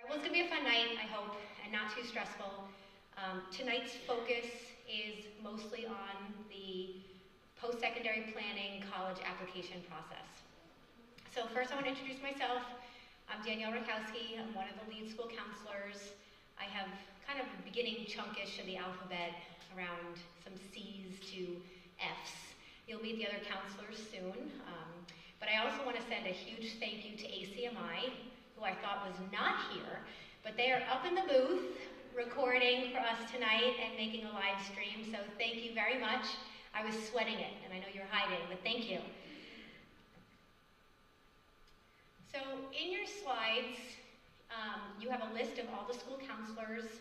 Well, it's going to be a fun night, I hope, and not too stressful. Tonight's focus is mostly on the post-secondary planning college application process. So first I want to introduce myself. I'm Danielle Rakowski. I'm one of the lead school counselors. I have kind of a beginning chunkish of the alphabet, around some C's to F's. You'll meet the other counselors soon. But I also want to send a huge thank you to ACMi, who I thought was not here, but they are up in the booth recording for us tonight and making a live stream, so thank you very much. I was sweating it, and I know you're hiding, but thank you. So in your slides, you have a list of all the school counselors,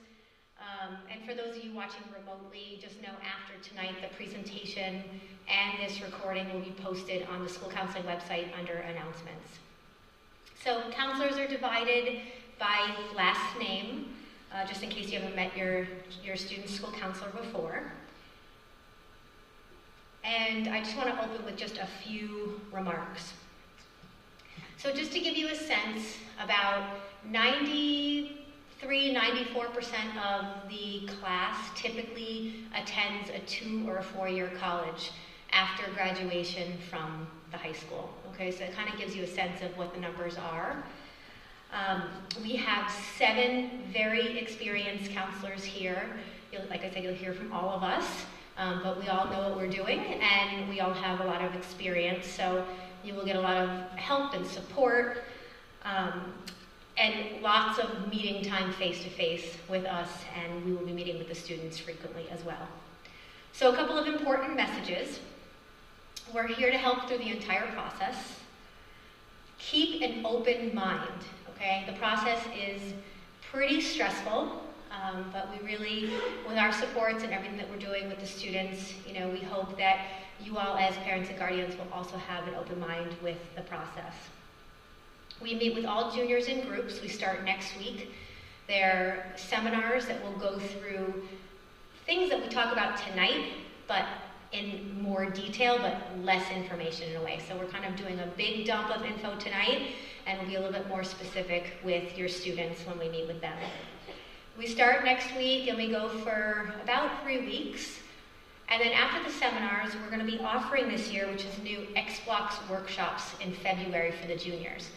and for those of you watching remotely, just know after tonight the presentation and this recording will be posted on the school counseling website under announcements. So counselors are divided by last name, just in case you haven't met your student's school counselor before. And I just want to open with just a few remarks. So just to give you a sense, about 93–94% of the class typically attends a 2- or 4-year college after graduation from the high school. Okay, so it kind of gives you a sense of what the numbers are. We have 7 very experienced counselors here. Like I said, you'll hear from all of us, but we all know what we're doing, and we all have a lot of experience, so you will get a lot of help and support, and lots of meeting time face-to-face with us, and we will be meeting with the students frequently as well. So a couple of important messages. We're here to help through the entire process. Keep an open mind, okay? The process is pretty stressful, but we really, with our supports and everything that we're doing with the students, you know, we hope that you all as parents and guardians will also have an open mind with the process. We meet with all juniors in groups. We start next week. They're seminars that will go through things that we talk about tonight, but in more detail, but less information in a way. So we're kind of doing a big dump of info tonight, and we'll be a little bit more specific with your students when we meet with them. We start next week, and we go for about 3 weeks. And then after the seminars, we're going to be offering this year, which is new, X-Blocks workshops in February for the juniors.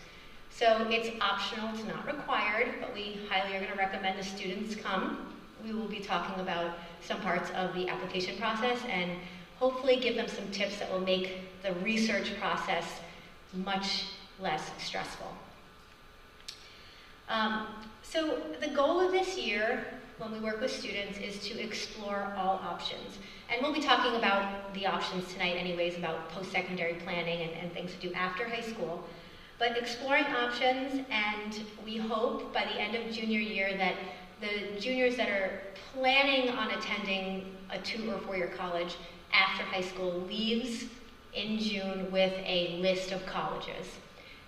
So it's optional, it's not required, but we highly are going to recommend the students come. We will be talking about some parts of the application process and hopefully give them some tips that will make the research process much less stressful. So the goal of this year, when we work with students, is to explore all options. And we'll be talking about the options tonight anyways, about post-secondary planning and things to do after high school. But exploring options, and we hope by the end of junior year that the juniors that are planning on attending a 2- or 4-year college after high school leaves in June with a list of colleges.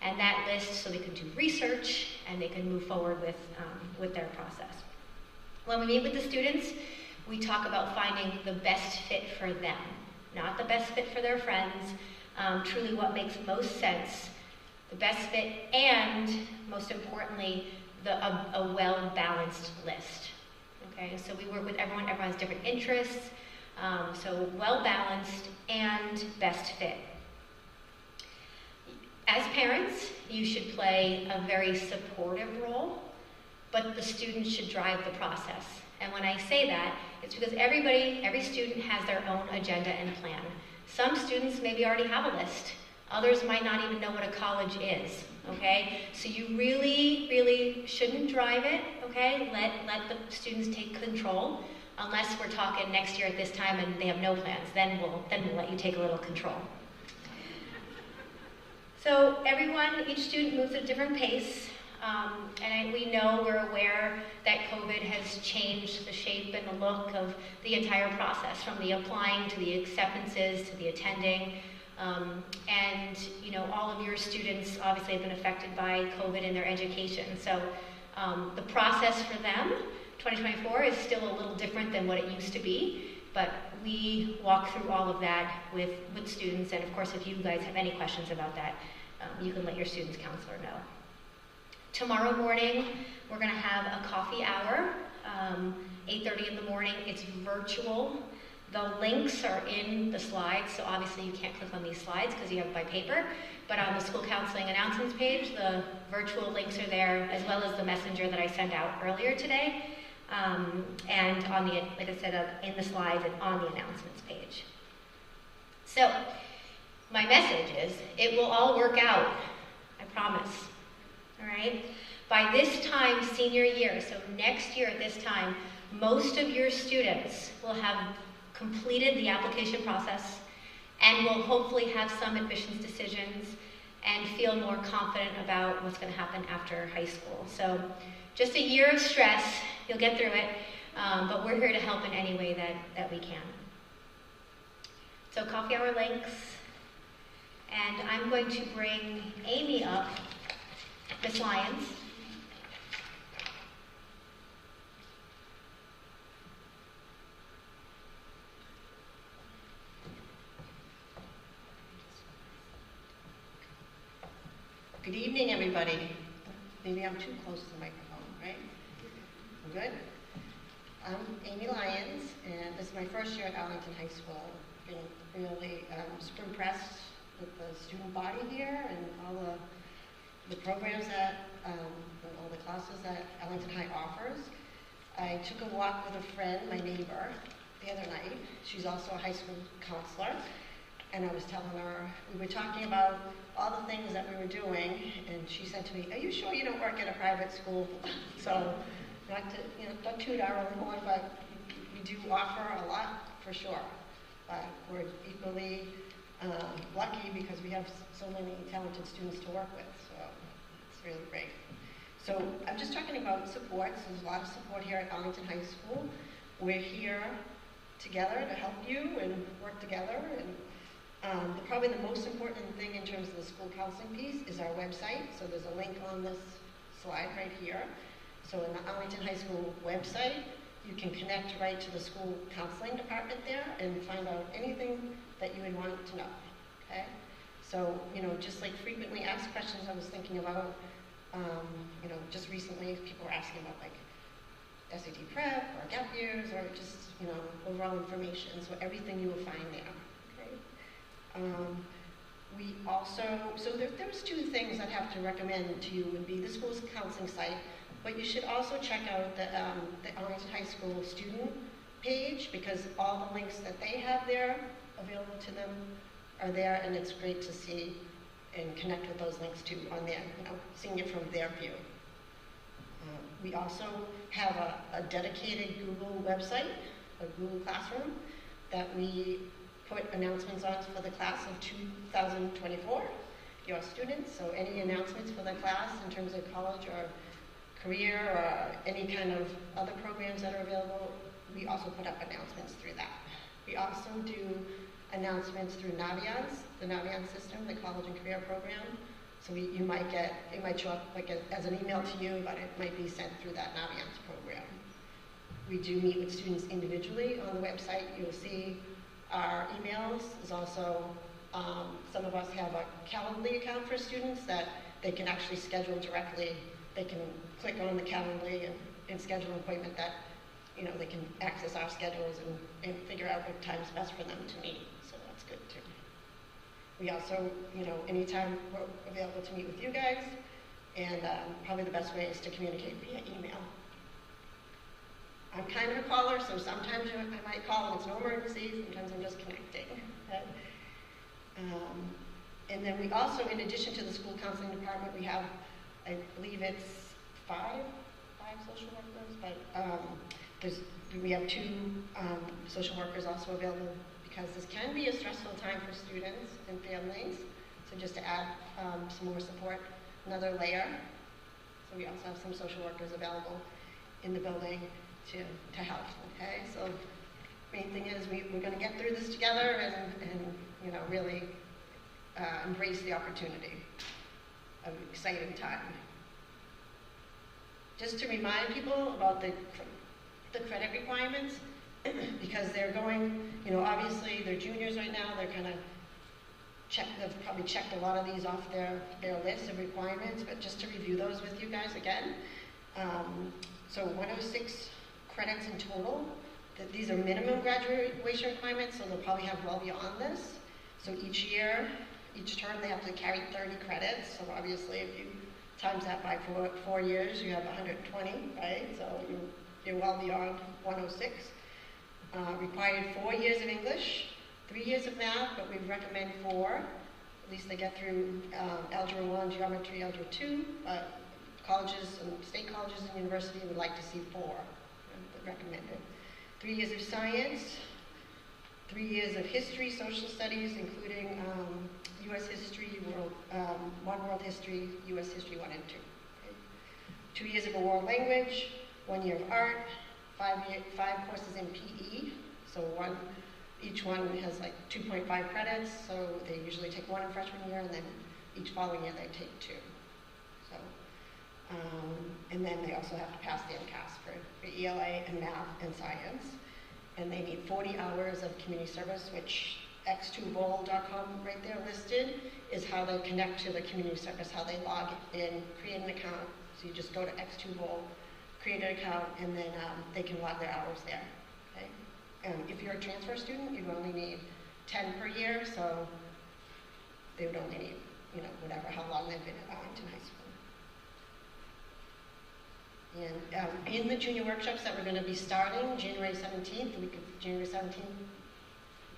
And that list, so they can do research and they can move forward with their process. When we meet with the students, we talk about finding the best fit for them, not the best fit for their friends, truly what makes most sense, the best fit, and most importantly, a well-balanced list. Okay, so we work with everyone has different interests, so well-balanced and best fit. As parents, you should play a very supportive role, but the students should drive the process. And when I say that, it's because every student has their own agenda and plan. Some students maybe already have a list. Others might not even know what a college is, okay? So you really, really shouldn't drive it, okay? Let the students take control, unless we're talking next year at this time and they have no plans. Then we'll let you take a little control. So each student moves at a different pace, and we're aware that COVID has changed the shape and the look of the entire process, from the applying to the acceptances to the attending. And all of your students obviously have been affected by COVID in their education. So the process for them, 2024, is still a little different than what it used to be, but we walk through all of that with students, and of course if you guys have any questions about that, you can let your students counselor know. Tomorrow morning, we're going to have a coffee hour, 8:30 in the morning. It's virtual. The links are in the slides, so obviously you can't click on these slides because you have it by paper. But on the school counseling announcements page, the virtual links are there, as well as the messenger that I sent out earlier today. And on the, like I said, in the slides and on the announcements page. So, my message is, it will all work out, I promise. All right? By this time, senior year, so next year at this time, most of your students will have completed the application process and will hopefully have some admissions decisions and feel more confident about what's going to happen after high school. So just a year of stress, you'll get through it, but we're here to help in any way that we can. So coffee hour links, and I'm going to bring Amy up, Miss Lyons. Good evening, everybody. Maybe I'm too close to the microphone, right? I'm good? I'm Amy Lyons, and this is my first year at Arlington High School. I've been really super impressed with the student body here and all the programs that, all the classes that Arlington High offers. I took a walk with a friend, my neighbor, the other night. She's also a high school counselor. And I was telling her, we were talking about all the things that we were doing, and she said to me, "Are you sure you don't work at a private school?" So, not to toot our own horn, but we do offer a lot for sure. But we're equally lucky because we have so many talented students to work with, so it's really great. So I'm just talking about supports. There's a lot of support here at Arlington High School. We're here together to help you and work together. And probably the most important thing in terms of the school counseling piece is our website. So there's a link on this slide right here. So in the Arlington High School website, you can connect right to the school counseling department there and find out anything that you would want to know, okay? So, just like frequently asked questions I was thinking about, just recently people were asking about like SAT prep or gap years or just, overall information. So everything you will find there. We also, so there's two things I'd have to recommend to you would be the school's counseling site, but you should also check out the Arlington High School student page because all the links that they have there available to them are there, and it's great to see and connect with those links too on there, seeing it from their view. We also have a dedicated Google website, a Google Classroom, that we put announcements on for the class of 2024, your students. So any announcements for the class in terms of college or career or any kind of other programs that are available, we also put up announcements through that. We also do announcements through Naviance, the Naviance system, the college and career program. So it might show up like as an email to you, but it might be sent through that Naviance program. We do meet with students individually on the website. You'll see our emails. Is also, some of us have a Calendly account for students that they can actually schedule directly. They can click on the Calendly and schedule an appointment that, they can access our schedules and figure out what time's best for them to meet. So that's good too. We also, anytime we're available to meet with you guys, and probably the best way is to communicate via email. I'm kind of a caller, so sometimes I might call and it's no emergency, sometimes I'm just connecting. Okay? And then we also, in addition to the school counseling department, we have, I believe it's five social workers, but we have two social workers also available because this can be a stressful time for students and families. So just to add some more support, another layer. So we also have some social workers available in the building to help, okay? So main thing is we're going to get through this together and really embrace the opportunity of an exciting time. Just to remind people about the credit requirements, because they're going, obviously they're juniors right now, they're kind of they've probably checked a lot of these off their list of requirements, but just to review those with you guys again. So 106 credits in total. These are minimum graduation requirements, so they'll probably have well beyond this. So each year, each term, they have to carry 30 credits. So obviously, if you times that by 4 years, you have 120, right? So you're well beyond 106. Required 4 years of English, 3 years of math, but we recommend 4. At least they get through Algebra 1, Geometry, Algebra 2. Colleges and state colleges and university would like to see 4, recommended. 3 years of science, 3 years of history, social studies, including U.S. history, one world history, U.S. history 1 and 2. Okay. 2 years of a world language, 1 year of art, 5 courses in PE. So each one has like 2.5 credits. So they usually take 1 in freshman year, and then each following year they take 2. So, and then they also have to pass the MCAS for ELA and math and science. And they need 40 hours of community service, which x2vol.com right there listed is how they connect to the community service, how they log in, create an account. So you just go to x2vol, create an account, and then they can log their hours there. Okay? If you're a transfer student, you would only need 10 per year, so they would only need, whatever, how long they've been at Arlington High School. And in the junior workshops that we're going to be starting January 17th, the week of January 17th,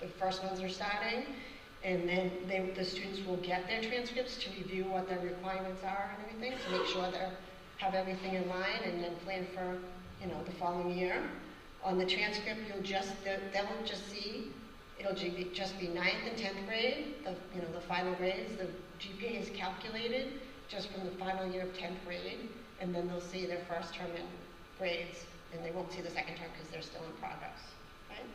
the first ones are starting, and then the students will get their transcripts to review what their requirements are and everything, to make sure they have everything in line, and then plan for the following year. On the transcript, they'll just see, it'll just be 9th and 10th grade, the final grades. The GPA is calculated just from the final year of 10th grade. And then they'll see their first term in grades, and they won't see the second term because they're still in progress. Right?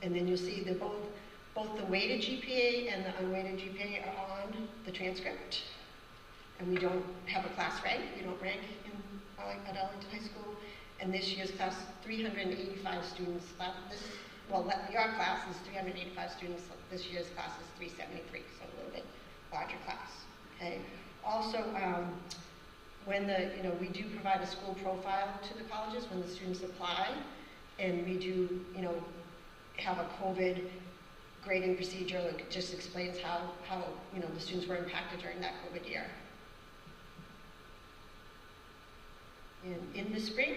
And then you'll see that both the weighted GPA and the unweighted GPA are on the transcript. And we don't have a class rank. We don't rank at Arlington High School. And this year's class, 385 students. Your class is 385 students. This year's class is 373, so a little bit larger class. Okay. Also, when we do provide a school profile to the colleges when the students apply, and we do, have a COVID grading procedure that just explains how the students were impacted during that COVID year. And in the spring,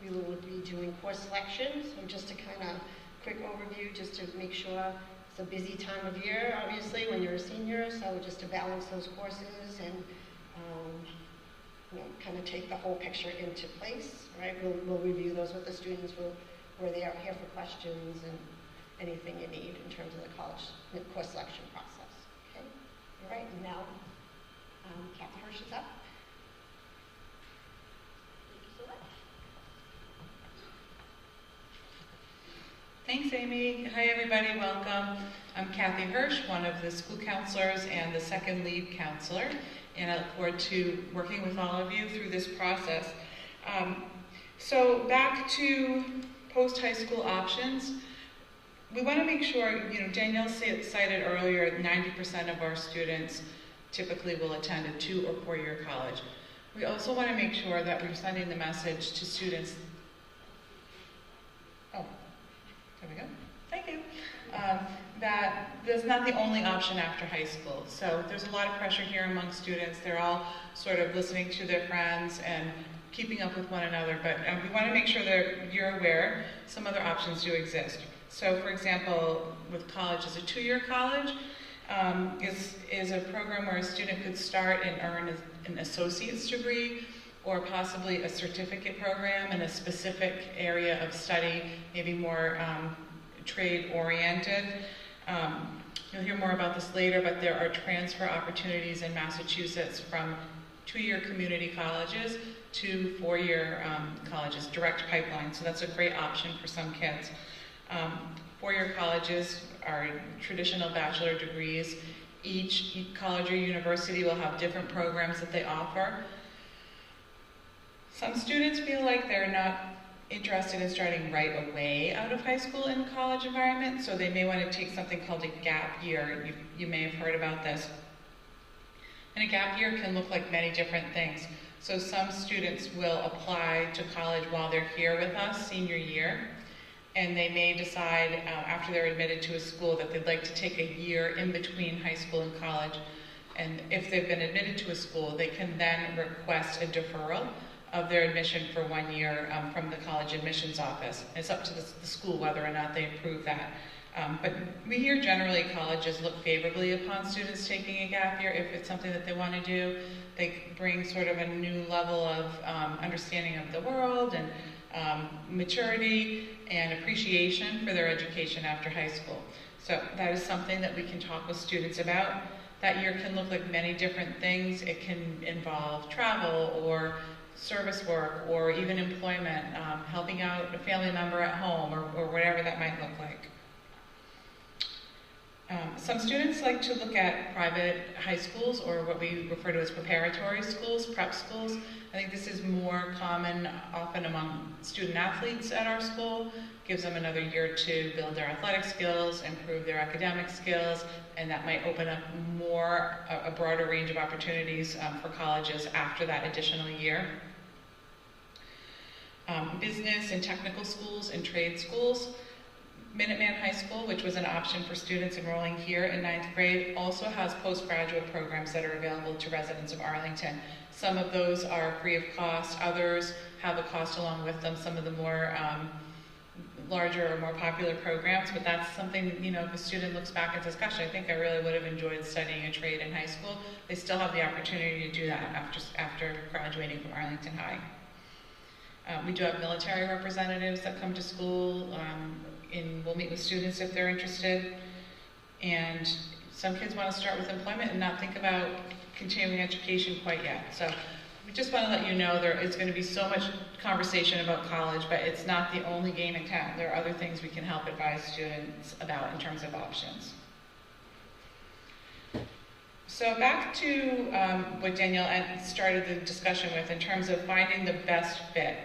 we will be doing course selection. So just a kind of quick overview, just to make sure it's a busy time of year, obviously, when you're a senior. So just to balance those courses and kind of take the whole picture into place, right? We'll review those with the students. We're there here for questions and anything you need in terms of the college course selection process. Okay. All right. And now, Kathy Hirsch is up. Thank you so much. Thanks, Amy. Hi, everybody. Welcome. I'm Kathy Hirsch, one of the school counselors and the second lead counselor. And I look forward to working with all of you through this process. So back to post-high school options. We want to make sure, Danielle cited earlier, 90% of our students typically will attend a 2 or 4 year college. We also want to make sure that we're sending the message to students. Oh, there we go. Thank you. That that's not the only option after high school. So there's a lot of pressure here among students. They're all sort of listening to their friends and keeping up with one another, but we want to make sure that you're aware some other options do exist. So for example, with college, is a 2 year college, is a program where a student could start and earn an associate's degree, or possibly a certificate program in a specific area of study, maybe more trade-oriented. You'll hear more about this later, but there are transfer opportunities in Massachusetts from 2 year community colleges to 4 year colleges, direct pipeline. So that's a great option for some kids. 4 year colleges are traditional bachelor degrees. Each college or university will have different programs that they offer. Some students feel like they're not interested in starting right away out of high school in college environment, so they may want to take something called a gap year. You may have heard about this. And a gap year can look like many different things. So some students will apply to college while they're here with us, senior year, and they may decide after they're admitted to a school that they'd like to take a year in between high school and college. And if they've been admitted to a school, they can then request a deferral of their admission for 1 year from the college admissions office. It's up to the school whether or not they approve that. But we hear generally colleges look favorably upon students taking a gap year if it's something that they want to do. They bring sort of a new level of understanding of the world and maturity and appreciation for their education after high school. So that is something that we can talk with students about. That year can look like many different things. It can involve travel or service work or even employment, helping out a family member at home or whatever that might look like. Some students like to look at private high schools or what we refer to as preparatory schools, prep schools. I think this is more common often among student athletes at our school. Gives them another year to build their athletic skills, improve their academic skills, and that might open up a broader range of opportunities for colleges after that additional year. Business and technical schools and trade schools. Minuteman High School, which was an option for students enrolling here in 9th grade, also has postgraduate programs that are available to residents of Arlington. Some of those are free of cost, others have a cost along with them, some of the more larger or more popular programs, but that's something, you know, if a student looks back and says, gosh, I think I really would have enjoyed studying a trade in high school, they still have the opportunity to do that after graduating from Arlington High. We do have military representatives that come to school, we'll meet with students if they're interested. And some kids want to start with employment and not think about continuing education quite yet. So we just want to let you know there is going to be so much conversation about college, but it's not the only game in town. There are other things we can help advise students about in terms of options. So back to what Danielle started the discussion with in terms of finding the best fit.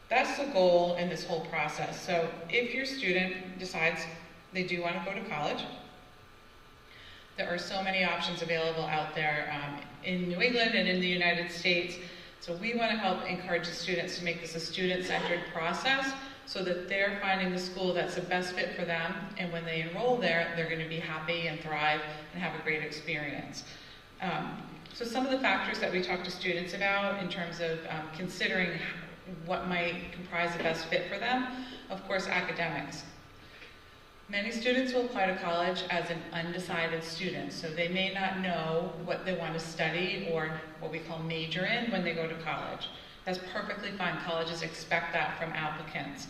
That's the goal in this whole process. So if your student decides they do want to go to college, there are so many options available out there in New England and in the United States. So we want to help encourage the students to make this a student-centered process so that they're finding the school that's the best fit for them, and when they enroll there, they're going to be happy and thrive and have a great experience. So some of the factors that we talk to students about in terms of considering what might comprise the best fit for them, of course, academics. Many students will apply to college as an undecided student, so they may not know what they want to study or what we call major in when they go to college. That's perfectly fine. Colleges expect that from applicants.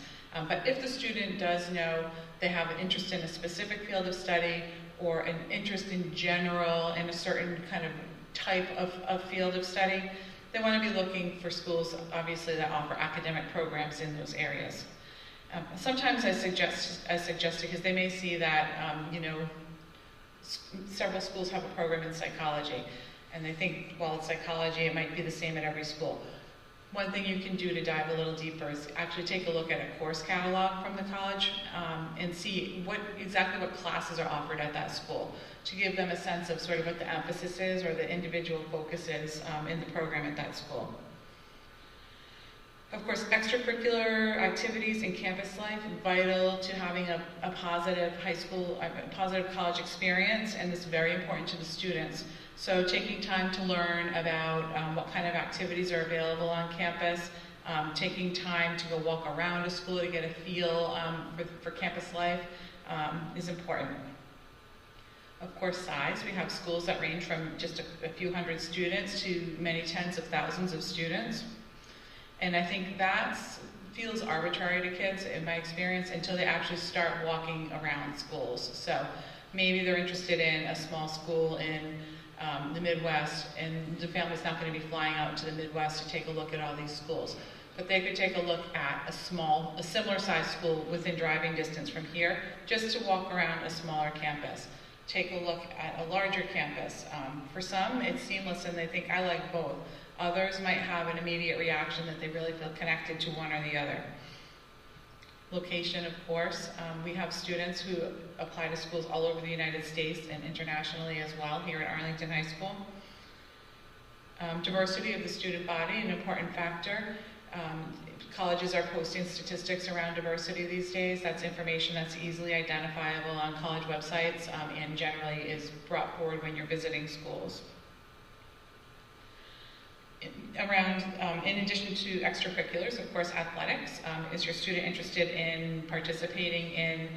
But if the student does know they have an interest in a specific field of study or an interest in general in a certain kind of type of field of study, they want to be looking for schools, obviously, that offer academic programs in those areas. Sometimes I suggest because they may see that, several schools have a program in psychology, and they think, well, it's psychology, it might be the same at every school. One thing you can do to dive a little deeper is actually take a look at a course catalog from the college and see exactly what classes are offered at that school, to give them a sense of sort of what the emphasis is or the individual focus is in the program at that school. Of course, extracurricular activities in campus life are vital to having a positive positive college experience, and this is very important to the students. So taking time to learn about what kind of activities are available on campus, taking time to go walk around a school to get a feel for campus life is important. Of course, size. We have schools that range from just a few hundred students to many tens of thousands of students. And I think that feels arbitrary to kids, in my experience, until they actually start walking around schools. So maybe they're interested in a small school in the Midwest, and the family's not going to be flying out to the Midwest to take a look at all these schools. But they could take a look at a similar sized school within driving distance from here, just to walk around a smaller campus. Take a look at a larger campus. For some, it's seamless and they think, I like both. Others might have an immediate reaction that they really feel connected to one or the other. location, of course. We have students who apply to schools all over the United States and internationally as well here at Arlington High School. Diversity of the student body, an important factor. Colleges are posting statistics around diversity these days. That's information that's easily identifiable on college websites and generally is brought forward when you're visiting schools. In addition to extracurriculars, of course, athletics. Is your student interested in participating in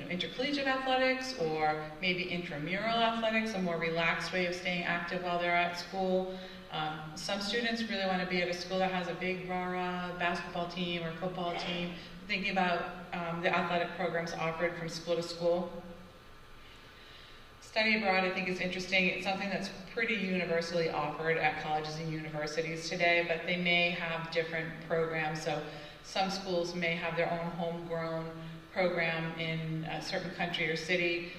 intercollegiate athletics or maybe intramural athletics, a more relaxed way of staying active while they're at school? Some students really want to be at a school that has a big rah-rah basketball team or football team. Thinking about the athletic programs offered from school to school. Study abroad, I think, is interesting. It's something that's pretty universally offered at colleges and universities today, but they may have different programs. So some schools may have their own homegrown program in a certain country or city.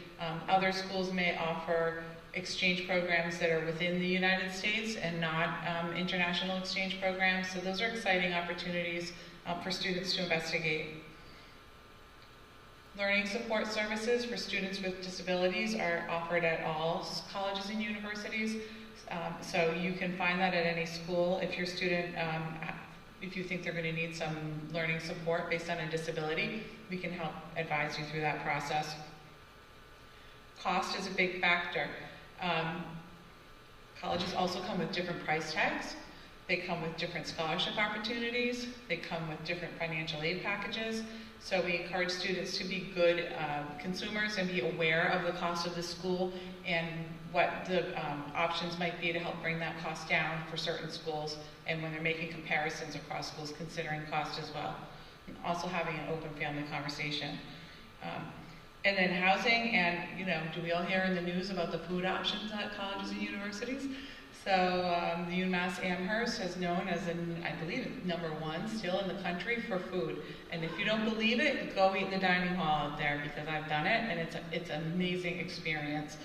Other schools may offer exchange programs that are within the United States and not international exchange programs. So those are exciting opportunities for students to investigate. Learning support services for students with disabilities are offered at all colleges and universities. So you can find that at any school. If your student, if you think they're going to need some learning support based on a disability, we can help advise you through that process. Cost is a big factor. Colleges also come with different price tags. They come with different scholarship opportunities. They come with different financial aid packages. So we encourage students to be good consumers and be aware of the cost of the school and what the options might be to help bring that cost down for certain schools, and when they're making comparisons across schools, considering cost as well. And also having an open family conversation. And then housing, and do we all hear in the news about the food options at colleges and universities? So the UMass Amherst is known as, I believe, #1 still in the country for food. And if you don't believe it, go eat in the dining hall out there, because I've done it, and it's an amazing experience.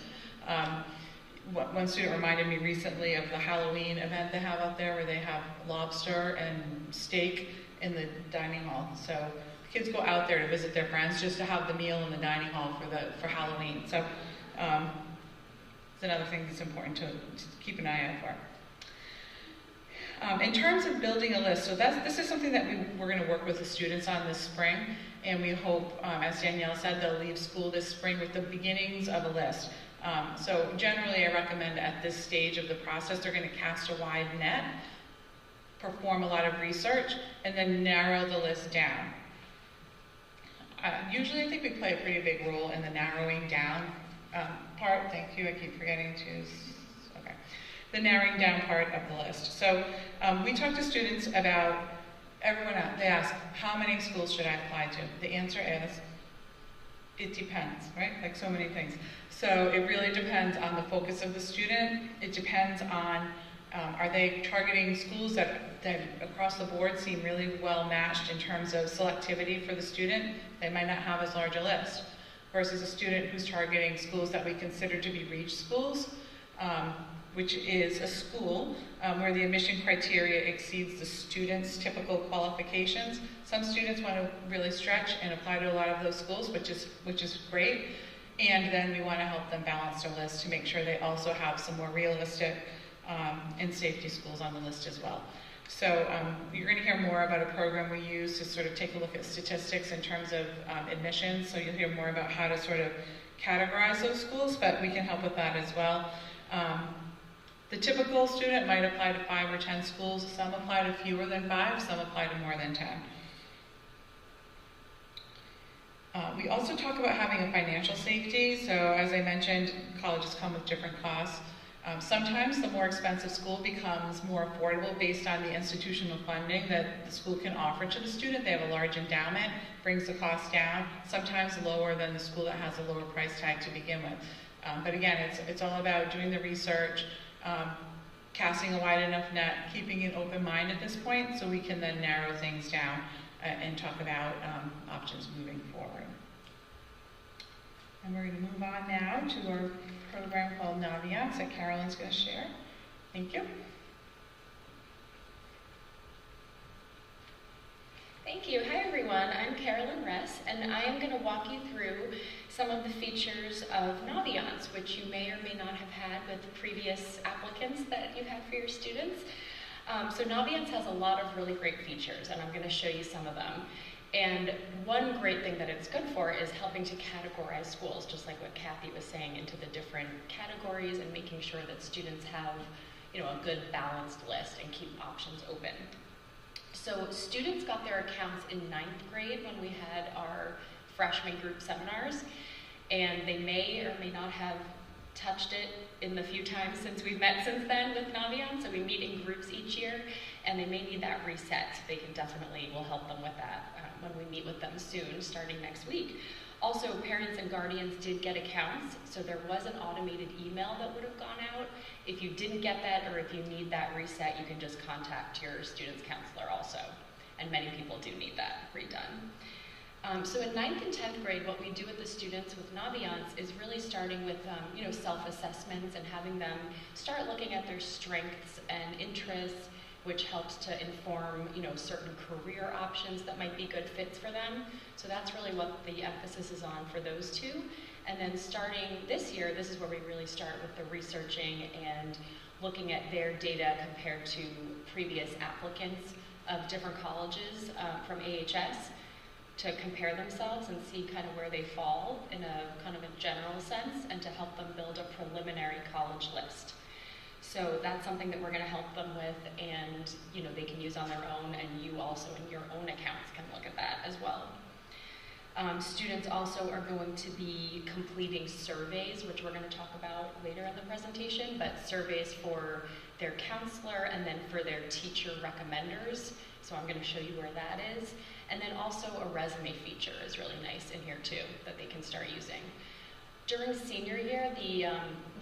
One student reminded me recently of the Halloween event they have out there, where they have lobster and steak in the dining hall. So kids go out there to visit their friends just to have the meal in the dining hall for Halloween. So it's another thing that's important to keep an eye out for. In terms of building a list, so this is something that we're going to work with the students on this spring, and we hope, as Danielle said, they'll leave school this spring with the beginnings of a list. So generally I recommend at this stage of the process, they're going to cast a wide net, perform a lot of research, and then narrow the list down. Usually I think we play a pretty big role in the narrowing down part. Thank you, I keep forgetting to, okay. The narrowing down part of the list. So we talk to students about everyone else. They ask, how many schools should I apply to? The answer is, it depends, right? Like so many things. So it really depends on the focus of the student. It depends on, are they targeting schools that across the board seem really well matched in terms of selectivity for the student? They might not have as large a list. Versus a student who's targeting schools that we consider to be REACH schools, which is a school where the admission criteria exceeds the student's typical qualifications. Some students want to really stretch and apply to a lot of those schools, which is great. And then we want to help them balance their list to make sure they also have some more realistic and safety schools on the list as well. So you're going to hear more about a program we use to sort of take a look at statistics in terms of admissions. So you'll hear more about how to sort of categorize those schools, but we can help with that as well. The typical student might apply to 5 or 10 schools. Some apply to fewer than 5, some apply to more than 10. We also talk about having a financial safety. So as I mentioned, colleges come with different costs. Sometimes the more expensive school becomes more affordable based on the institutional funding that the school can offer to the student. They have a large endowment, brings the cost down, sometimes lower than the school that has a lower price tag to begin with. But again, it's all about doing the research, casting a wide enough net, keeping an open mind at this point so we can then narrow things down and talk about options moving forward. And we're going to move on now to our program called Naviance that Carolyn's going to share. Thank you. Thank you. Hi, everyone. everyone, I'm Carolyn Ress, and I am going to walk you through some of the features of Naviance, which you may or may not have had with previous applicants that you have for your students. So Naviance has a lot of really great features, and I'm going to show you some of them. And one great thing that it's good for is helping to categorize schools, just like what Kathy was saying, into the different categories and making sure that students have, a good balanced list and keep options open. So students got their accounts in 9th grade when we had our freshman group seminars, and they may or may not have touched it in the few times since we've met since then with Naviance. So we meet in groups each year, and they may need that reset. They can definitely, we'll help them with that when we meet with them soon, starting next week. Also, parents and guardians did get accounts, so there was an automated email that would have gone out. If you didn't get that, or if you need that reset, you can just contact your student's counselor also. And many people do need that redone. So in 9th and 10th grade, what we do with the students with Naviance is really starting with self-assessments and having them start looking at their strengths and interests, which helps to inform certain career options that might be good fits for them. So that's really what the emphasis is on for those two. And then starting this year, this is where we really start with the researching and looking at their data compared to previous applicants of different colleges from AHS, to compare themselves and see kind of where they fall in a kind of a general sense, and to help them build a preliminary college list. So that's something that we're going to help them with, and they can use on their own, and you also in your own accounts can look at that as well. Students also are going to be completing surveys, which we're going to talk about later in the presentation, but surveys for their counselor and then for their teacher recommenders. So I'm going to show you where that is. And then also a resume feature is really nice in here too, that they can start using. During senior year, the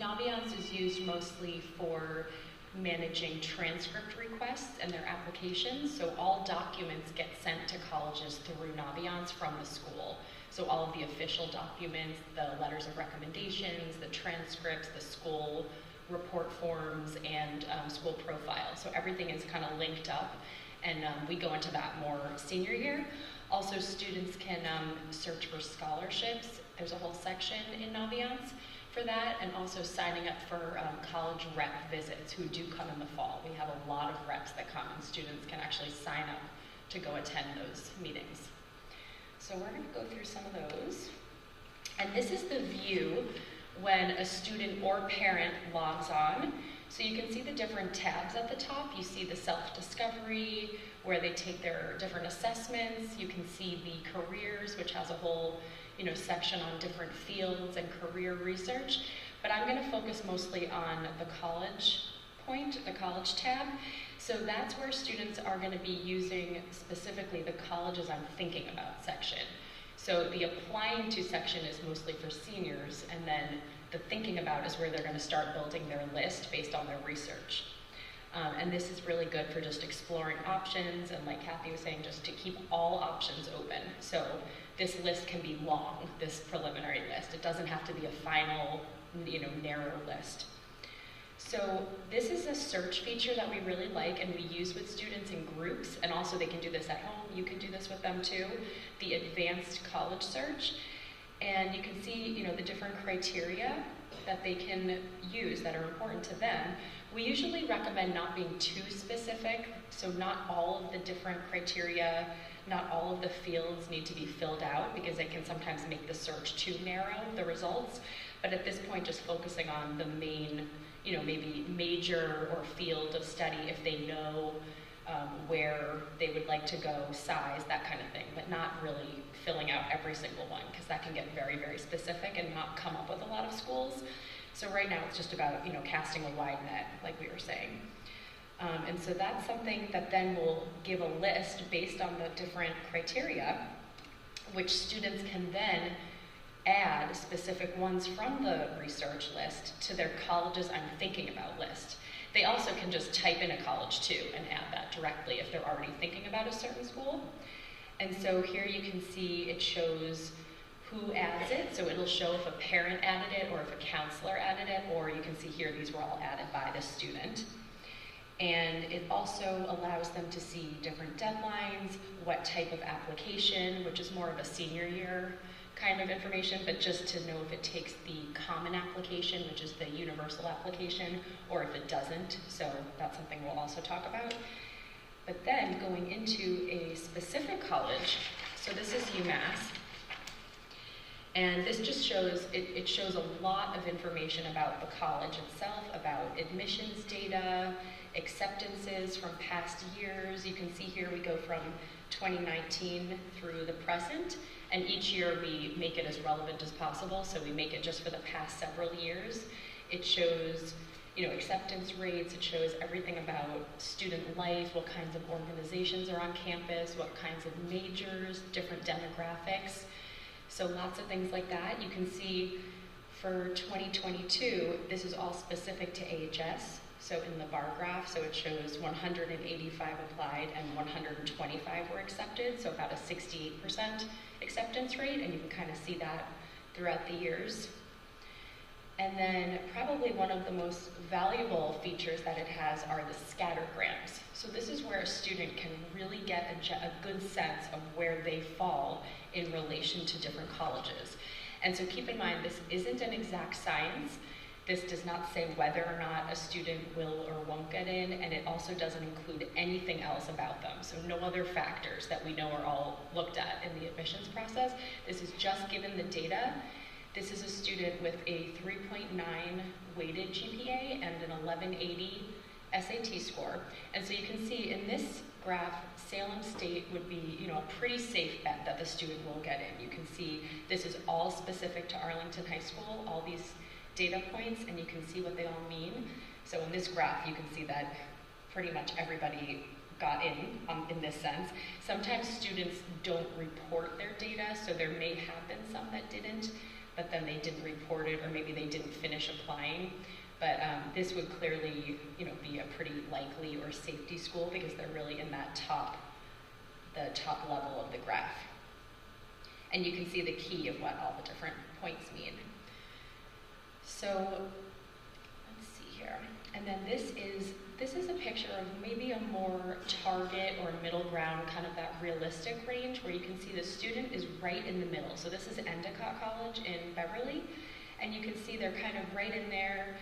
Naviance is used mostly for managing transcript requests and their applications. So all documents get sent to colleges through Naviance from the school. So all of the official documents, the letters of recommendations, the transcripts, the school report forms, and school profiles. So everything is kind of linked up, and we go into that more senior year. Also, students can search for scholarships. There's a whole section in Naviance for that, and also signing up for college rep visits who do come in the fall. We have a lot of reps that come, and students can actually sign up to go attend those meetings. So we're going to go through some of those. And this is the view when a student or parent logs on. So you can see the different tabs at the top. You see the self-discovery, where they take their different assessments. You can see the careers, which has a whole section on different fields and career research. But I'm going to focus mostly on the college point, the college tab. So that's where students are going to be using specifically the colleges I'm thinking about section. So the applying to section is mostly for seniors, and then the thinking about is where they're going to start building their list based on their research. And this is really good for just exploring options, and like Kathy was saying, just to keep all options open. So this list can be long, this preliminary list. It doesn't have to be a final, narrow list. So this is a search feature that we really like, and we use with students in groups, and also they can do this at home. You can do this with them too, the advanced college search. And you can see, the different criteria that they can use that are important to them. We usually recommend not being too specific, so not all of the different criteria, not all of the fields need to be filled out, because it can sometimes make the search too narrow, the results. But at this point, just focusing on the main, maybe major or field of study if they know where they would like to go, size, that kind of thing, but not really filling out every single one, because that can get very, very specific and not come up with a lot of schools. So right now it's just about, casting a wide net, like we were saying. And so that's something that then will give a list based on the different criteria, which students can then add specific ones from the research list to their colleges I'm thinking about list. They also can just type in a college too and add that directly if they're already thinking about a certain school. And so here you can see it shows who adds it. So it'll show if a parent added it or if a counselor added it, or you can see here these were all added by the student. And it also allows them to see different deadlines, what type of application, which is more of a senior year kind of information, but just to know if it takes the common application, which is the universal application, or if it doesn't. So that's something we'll also talk about. But then going into a specific college, so this is UMass, and this just shows, it shows a lot of information about the college itself, about admissions data, acceptances from past years. You can see here we go from 2019 through the present, and each year we make it as relevant as possible, so we make it just for the past several years. It shows, you know, acceptance rates, it shows everything about student life, what kinds of organizations are on campus, what kinds of majors, different demographics. So lots of things like that. You can see for 2022, this is all specific to AHS. So in the bar graph, so it shows 185 applied and 125 were accepted, so about a 68% acceptance rate, and you can kind of see that throughout the years. And then probably one of the most valuable features that it has are the scattergrams. So this is where a student can really get a good sense of where they fall in relation to different colleges. And so keep in mind, this isn't an exact science. This does not say whether or not a student will or won't get in, and it also doesn't include anything else about them. So no other factors that we know are all looked at in the admissions process. This is just given the data. This is a student with a 3.9 weighted GPA and an 1180 SAT score. And so you can see in this graph, Salem State would be, you know, a pretty safe bet that the student will get in. You can see this is all specific to Arlington High School, all these data points, and you can see what they all mean. So in this graph, you can see that pretty much everybody got in this sense. Sometimes students don't report their data, so there may have been some that didn't, but then they didn't report it, or maybe they didn't finish applying. But this would clearly, you know, be a pretty likely or safety school because they're really in that the top level of the graph. And you can see the key of what all the different points mean. So let's see here. And then this is a picture of maybe a more target or middle ground, kind of that realistic range where you can see the student is right in the middle. So this is Endicott College in Beverly, and you can see they're kind of right in there.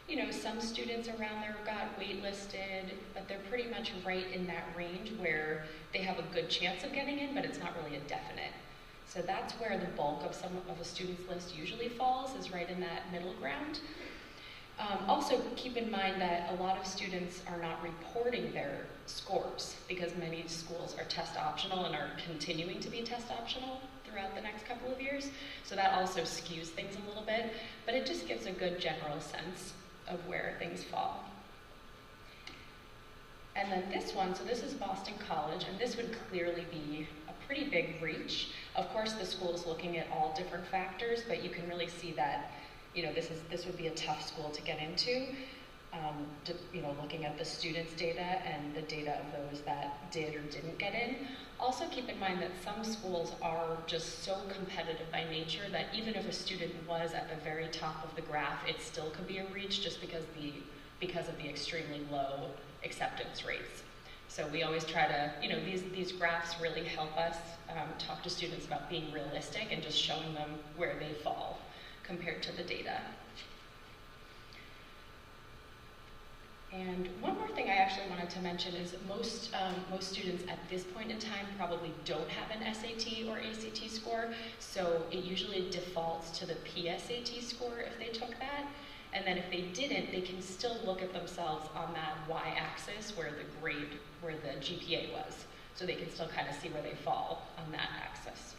You know, some students around there got waitlisted, but they're pretty much right in that range where they have a good chance of getting in, but it's not really a definite. So that's where the bulk of some of a student's list usually falls, is right in that middle ground. Also keep in mind that a lot of students are not reporting their scores because many schools are test optional and are continuing to be test optional throughout the next couple of years. So that also skews things a little bit, but it just gives a good general sense of where things fall. And then this one, so this is Boston College, and this would clearly be a pretty big reach. Of course, the school is looking at all different factors, but you can really see that, you know, this would be a tough school to get into. You know, looking at the students' data and the data of those that did or didn't get in. Also keep in mind that some schools are just so competitive by nature that even if a student was at the very top of the graph, it still could be a reach just because of the extremely low acceptance rates. So we always try to, you know, these graphs really help us talk to students about being realistic and just showing them where they fall compared to the data. And one more thing I actually wanted to mention is most students at this point in time probably don't have an SAT or ACT score, so it usually defaults to the PSAT score if they took that. And then if they didn't, they can still look at themselves on that y-axis where the GPA was. So they can still kind of see where they fall on that axis.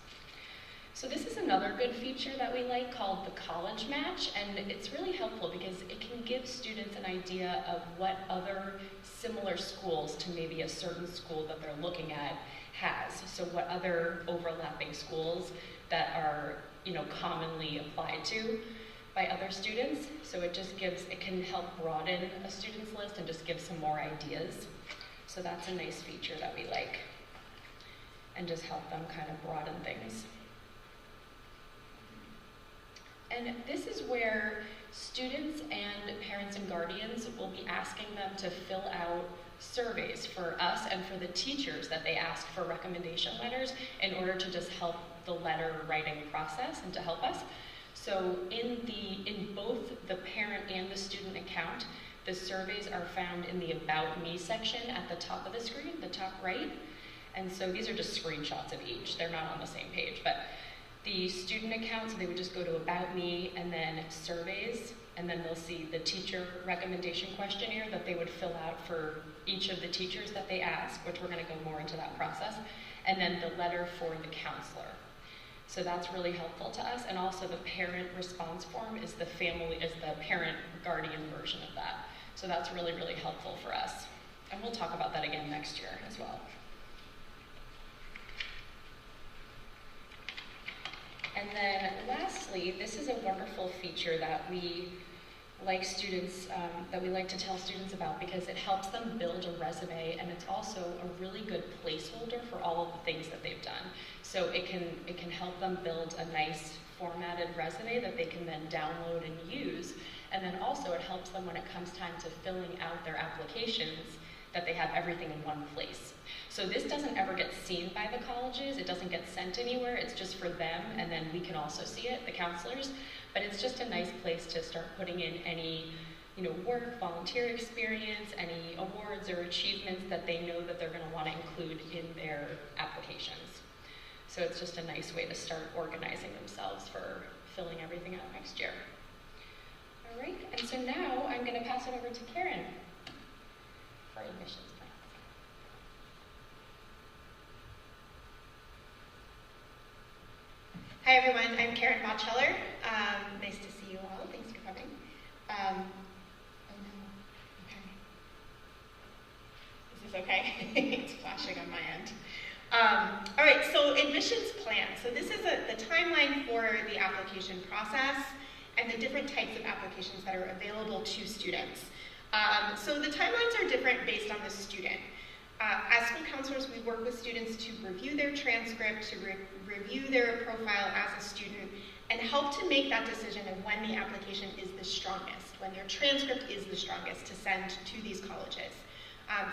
So this is another good feature that we like called the college match, and it's really helpful because it can give students an idea of what other similar schools to maybe a certain school that they're looking at has. So what other overlapping schools that are, you know, commonly applied to by other students. So it can help broaden a student's list and just give some more ideas. So that's a nice feature that we like and just help them kind of broaden things. And this is where students and parents and guardians will be asking them to fill out surveys for us and for the teachers that they ask for recommendation letters in order to just help the letter writing process and to help us. So in both the parent and the student account, the surveys are found in the About Me section at the top of the screen, the top right. And so these are just screenshots of each. They're not on the same page, but the student account, so they would just go to About Me and then Surveys, and then they'll see the teacher recommendation questionnaire that they would fill out for each of the teachers that they ask, which we're going to go more into that process, and then the letter for the counselor. So that's really helpful to us, and also the parent response form is the parent guardian version of that. So that's really, really helpful for us. And we'll talk about that again next year as well. And then lastly, this is a wonderful feature that we like to tell students about because it helps them build a resume, and it's also a really good placeholder for all of the things that they've done. So it can help them build a nice formatted resume that they can then download and use. And then also it helps them when it comes time to filling out their applications that they have everything in one place. So this doesn't ever get seen by the colleges, it doesn't get sent anywhere, it's just for them, and then we can also see it, the counselors, but it's just a nice place to start putting in any work, volunteer experience, any awards or achievements that they know that they're going to want to include in their applications. So it's just a nice way to start organizing themselves for filling everything out next year. All right, and so now I'm going to pass it over to Karen for admissions plans. Hi everyone, I'm Karen Botcheller. Nice to see you all. Thanks for coming. Oh no. Okay. Is this okay? It's flashing on my end. All right, so admissions plan. So this is the timeline for the application process and the different types of applications that are available to students. So the timelines are different based on the student. As school counselors, we work with students to review their transcript, to review their profile as a student, and help to make that decision of when the application is the strongest, when their transcript is the strongest to send to these colleges.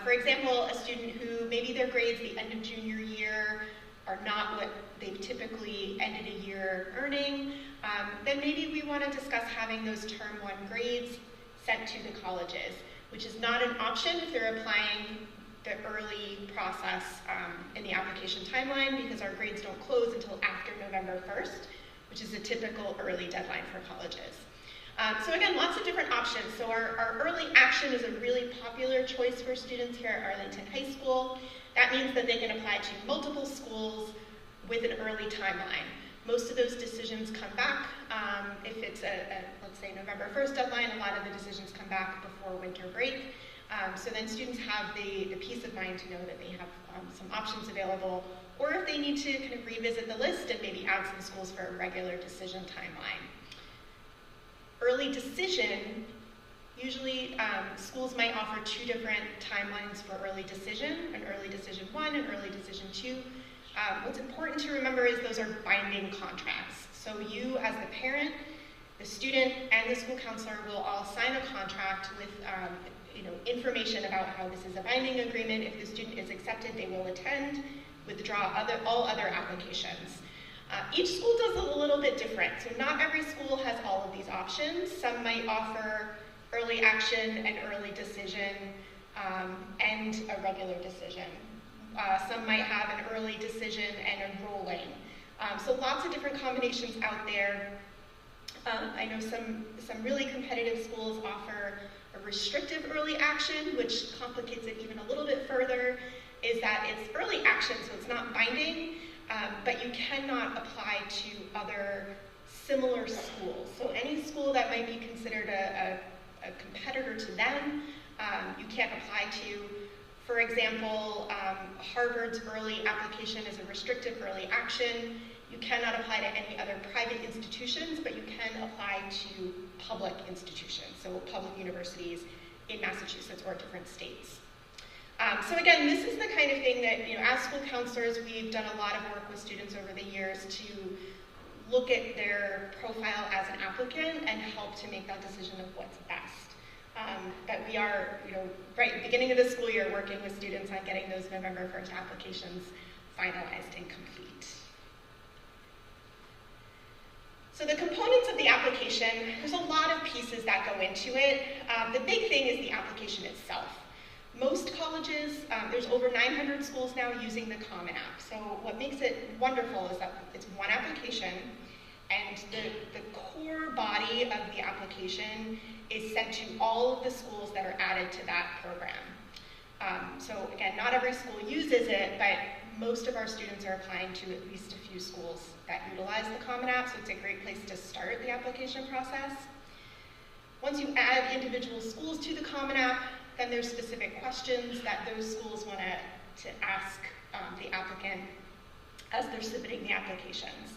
For example, a student who maybe their grades the end of junior year are not what they've typically ended a year earning, then maybe we want to discuss having those term 1 grades sent to the colleges, which is not an option if they're applying the early process in the application timeline, because our grades don't close until after November 1st, which is a typical early deadline for colleges. So again, lots of different options. So our early action is a really popular choice for students here at Arlington High School. That means that they can apply to multiple schools with an early timeline. Most of those decisions come back. If it's let's say November 1st deadline, a lot of the decisions come back before winter break. So then students have the peace of mind to know that they have some options available, or if they need to kind of revisit the list and maybe add some schools for a regular decision timeline. Early decision, usually schools might offer 2 different timelines for early decision, an early decision 1 and early decision 2. What's important to remember is those are binding contracts. So you as the parent, the student, and the school counselor will all sign a contract with information about how this is a binding agreement. If the student is accepted, they will attend, withdraw all other applications. Each school does it a little bit different, so not every school has all of these options. Some might offer early action and early decision and a regular decision. Some might have an early decision and a rolling. So lots of different combinations out there. I know some really competitive schools offer a restrictive early action, which complicates it even a little bit further, is that it's early action, so it's not binding, but you cannot apply to other similar schools. So any school that might be considered a competitor to them, you can't apply to. For example, Harvard's early application is a restrictive early action. You cannot apply to any other private institutions, but you can apply to public institutions, so public universities in Massachusetts or different states. So again, this is the kind of thing that, as school counselors, we've done a lot of work with students over the years to look at their profile as an applicant and help to make that decision of what's best. But we are, right at the beginning of the school year, working with students on getting those November 1st applications finalized and complete. So the components of the application, there's a lot of pieces that go into it. The big thing is the application itself. Most colleges, there's over 900 schools now using the Common App. So what makes it wonderful is that it's one application, and the core body of the application is sent to all of the schools that are added to that program. So again, not every school uses it, but most of our students are applying to at least a few schools that utilize the Common App, so it's a great place to start the application process. Once you add individual schools to the Common App, then there's specific questions that those schools want to ask the applicant as they're submitting the applications.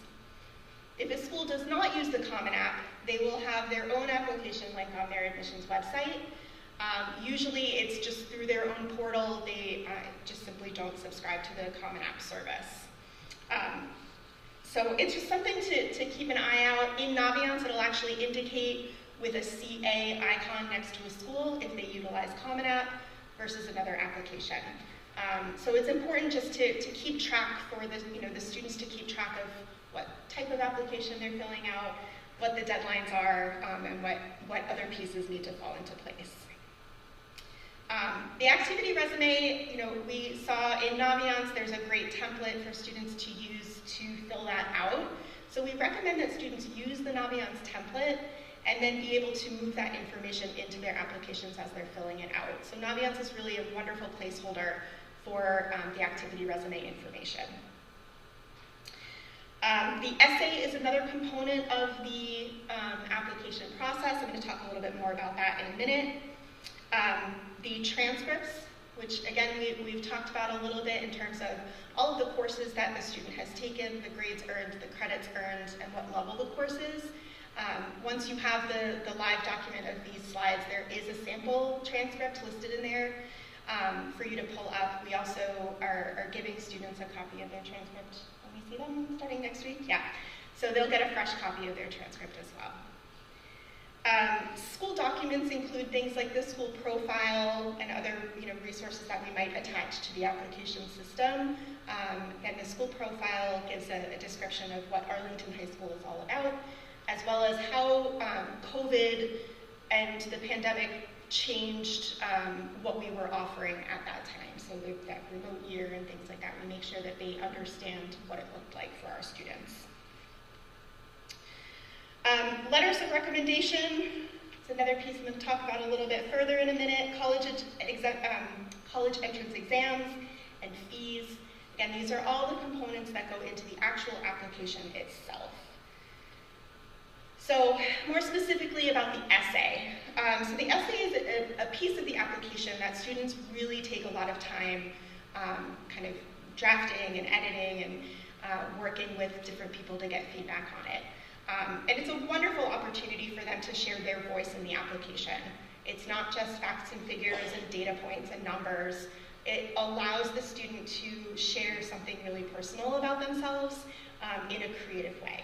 If a school does not use the Common App, they will have their own application link on their admissions website. Usually it's just through their own portal. They just simply don't subscribe to the Common App service. So it's just something to keep an eye out. In Naviance, it'll actually indicate with a CA icon next to a school if they utilize Common App versus another application. So it's important just to keep track for the students to keep track of what type of application they're filling out, what the deadlines are, and what other pieces need to fall into place. The activity resume, we saw in Naviance, there's a great template for students to use to fill that out. So we recommend that students use the Naviance template and then be able to move that information into their applications as they're filling it out. So Naviance is really a wonderful placeholder for the activity resume information. The essay is another component of the application process. I'm going to talk a little bit more about that in a minute. The transcripts, which again we've talked about a little bit in terms of all of the courses that the student has taken, the grades earned, the credits earned, and what level the course is. Once you have the live document of these slides, there is a sample transcript listed in there for you to pull up. We also are giving students a copy of their transcript. Let me see them starting next week. Yeah, so they'll get a fresh copy of their transcript as well. School documents include things like the school profile and other resources that we might attach to the application system. And the school profile gives a description of what Arlington High School is all about, as well as how COVID and the pandemic changed what we were offering at that time. So that remote year and things like that, we make sure that they understand what it looked like for our students. Letters of recommendation, it's another piece I'm going to talk about a little bit further in a minute. College entrance exams and fees. Again, these are all the components that go into the actual application itself. So more specifically about the essay. So the essay is a piece of the application that students really take a lot of time kind of drafting and editing and working with different people to get feedback on it. And it's a wonderful opportunity for them to share their voice in the application. It's not just facts and figures and data points and numbers. It allows the student to share something really personal about themselves in a creative way.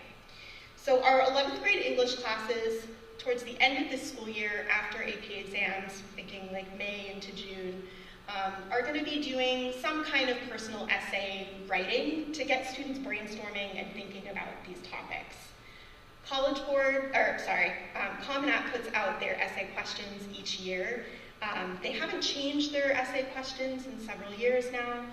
So our 11th grade English classes, towards the end of this school year, after AP exams, thinking like May into June, are going to be doing some kind of personal essay writing to get students brainstorming and thinking about these topics. Common App puts out their essay questions each year. They haven't changed their essay questions in several years now.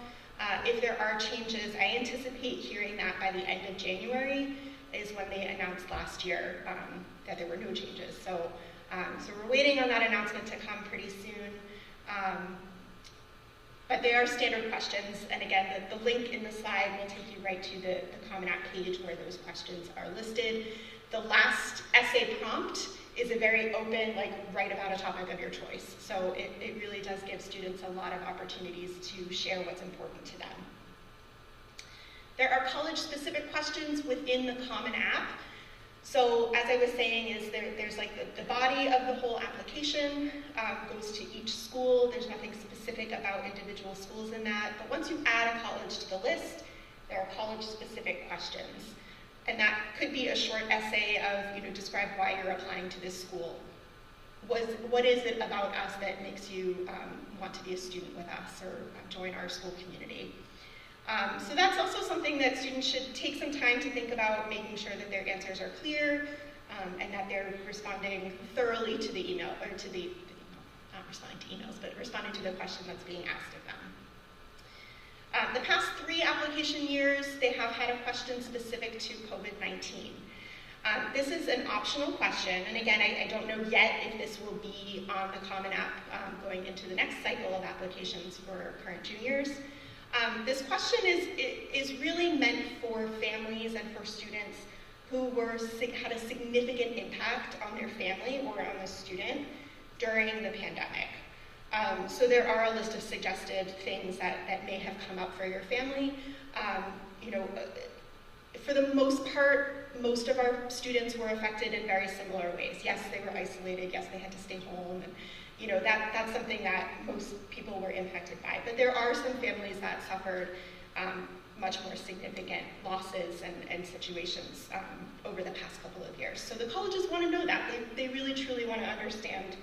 If there are changes, I anticipate hearing that by the end of January is when they announced last year that there were no changes. So we're waiting on that announcement to come pretty soon. But they are standard questions, and again, the link in the slide will take you right to the Common App page where those questions are listed. The last essay prompt is a very open, write about a topic of your choice. So it really does give students a lot of opportunities to share what's important to them. There are college-specific questions within the Common App. So as I was saying, there's the body of the whole application goes to each school. There's nothing specific about individual schools in that. But once you add a college to the list, there are college-specific questions. And that could be a short essay of, describe why you're applying to this school. What is it about us that makes you want to be a student with us or join our school community? So that's also something that students should take some time to think about, making sure that their answers are clear and that they're responding thoroughly to the email, or to the not responding to emails, but responding to the question that's being asked of them. The past 3 application years, they have had a question specific to COVID-19. This is an optional question, and again, I don't know yet if this will be on the Common App going into the next cycle of applications for current juniors. This question is really meant for families and for students who had a significant impact on their family or on the student during the pandemic. So there are a list of suggested things that may have come up for your family. For the most part, most of our students were affected in very similar ways. Yes, they were isolated. Yes, they had to stay home. And that's something that most people were impacted by. But there are some families that suffered much more significant losses and situations over the past couple of years. So the colleges want to know that. They really, truly want to understand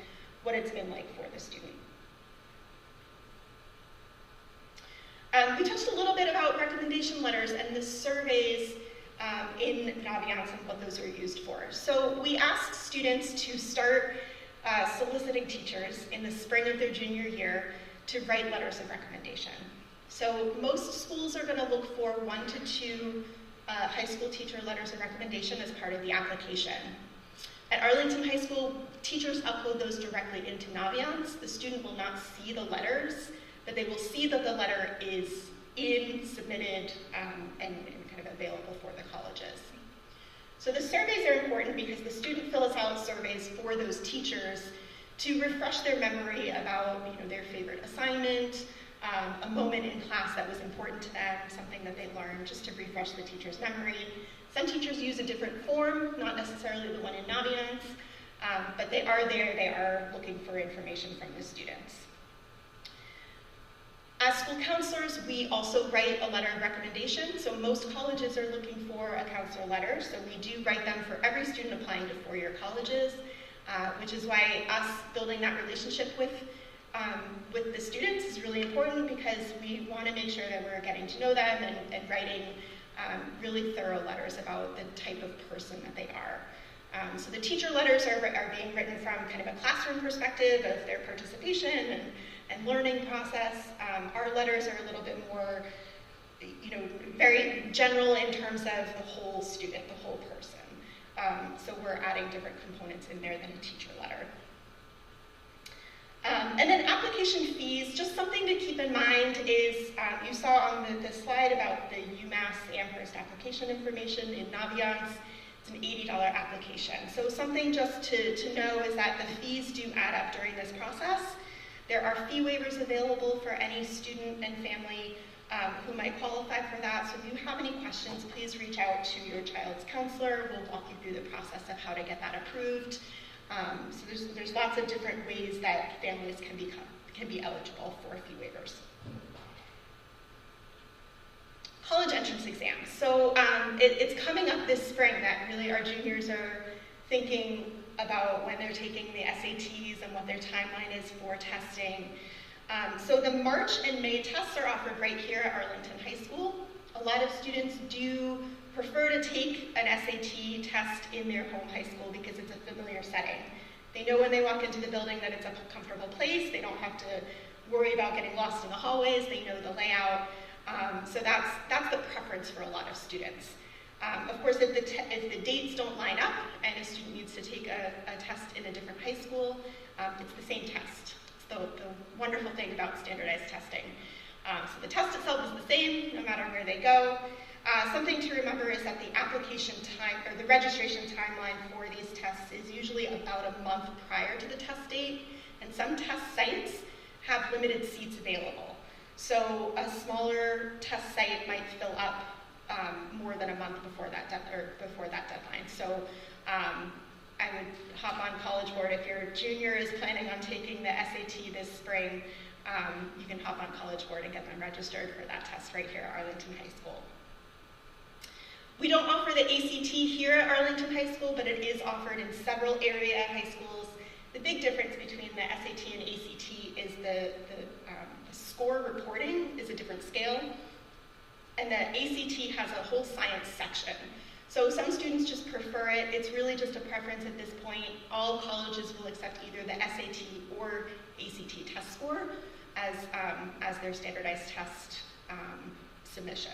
what it's been like for the student. We touched a little bit about recommendation letters and the surveys in Naviance and what those are used for. So we asked students to start soliciting teachers in the spring of their junior year to write letters of recommendation. So most schools are going to look for 1 to 2 high school teacher letters of recommendation as part of the application. At Arlington High School, teachers upload those directly into Naviance. The student will not see the letters, but they will see that the letter is submitted, and kind of available for the colleges. So the surveys are important because the student fills out surveys for those teachers to refresh their memory about their favorite assignment, a moment in class that was important to them, something that they learned, just to refresh the teacher's memory. Some teachers use a different form, not necessarily the one in Naviance, but they are there, they are looking for information from the students. As school counselors, we also write a letter of recommendation. So most colleges are looking for a counselor letter. So we do write them for every student applying to 4-year colleges, which is why us building that relationship with the students is really important, because we want to make sure that we're getting to know them and writing really thorough letters about the type of person that they are. So the teacher letters are being written from kind of a classroom perspective of their participation and learning process. Our letters are a little bit more, very general in terms of the whole student, the whole person. So we're adding different components in there than a teacher letter. And then application fees, just something to keep in mind is, you saw on the slide about the UMass Amherst application information in Naviance. It's an $80 application. So something just to know is that the fees do add up during this process. There are fee waivers available for any student and family who might qualify for that. So if you have any questions, please reach out to your child's counselor. We'll walk you through the process of how to get that approved. So there's lots of different ways that families can be eligible for fee waivers. College entrance exams. So it's coming up this spring that really our juniors are thinking about when they're taking the SATs and what their timeline is for testing. So the March and May tests are offered right here at Arlington High School. A lot of students do prefer to take an SAT test in their home high school because it's a familiar setting. They know when they walk into the building that it's a comfortable place. They don't have to worry about getting lost in the hallways. They know the layout. So that's the preference for a lot of students. Of course, if the dates don't line up and a student needs to take a test in a different high school, it's the same test. It's the wonderful thing about standardized testing. So the test itself is the same no matter where they go. Something to remember is that the application time, or the registration timeline for these tests is usually about a month prior to the test date, and some test sites have limited seats available. So a smaller test site might fill up more than a month before that deadline. So I would hop on College Board. If your junior is planning on taking the SAT this spring, you can hop on College Board and get them registered for that test right here at Arlington High School. We don't offer the ACT here at Arlington High School, but it is offered in several area high schools. The big difference between the SAT and ACT is the score reporting is a different scale, and the ACT has a whole science section. So some students just prefer it. It's really just a preference at this point. All colleges will accept either the SAT or ACT test score as their standardized test submission.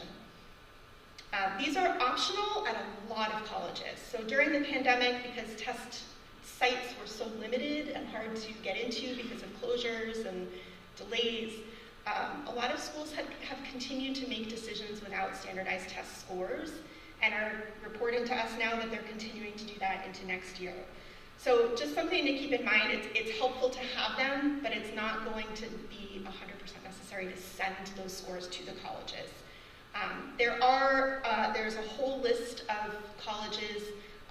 These are optional at a lot of colleges. So during the pandemic, because test sites were so limited and hard to get into because of closures and delays, a lot of schools have continued to make decisions without standardized test scores and are reporting to us now that they're continuing to do that into next year. So just something to keep in mind, it's helpful to have them, but it's not going to be 100% necessary to send those scores to the colleges. There's a whole list of colleges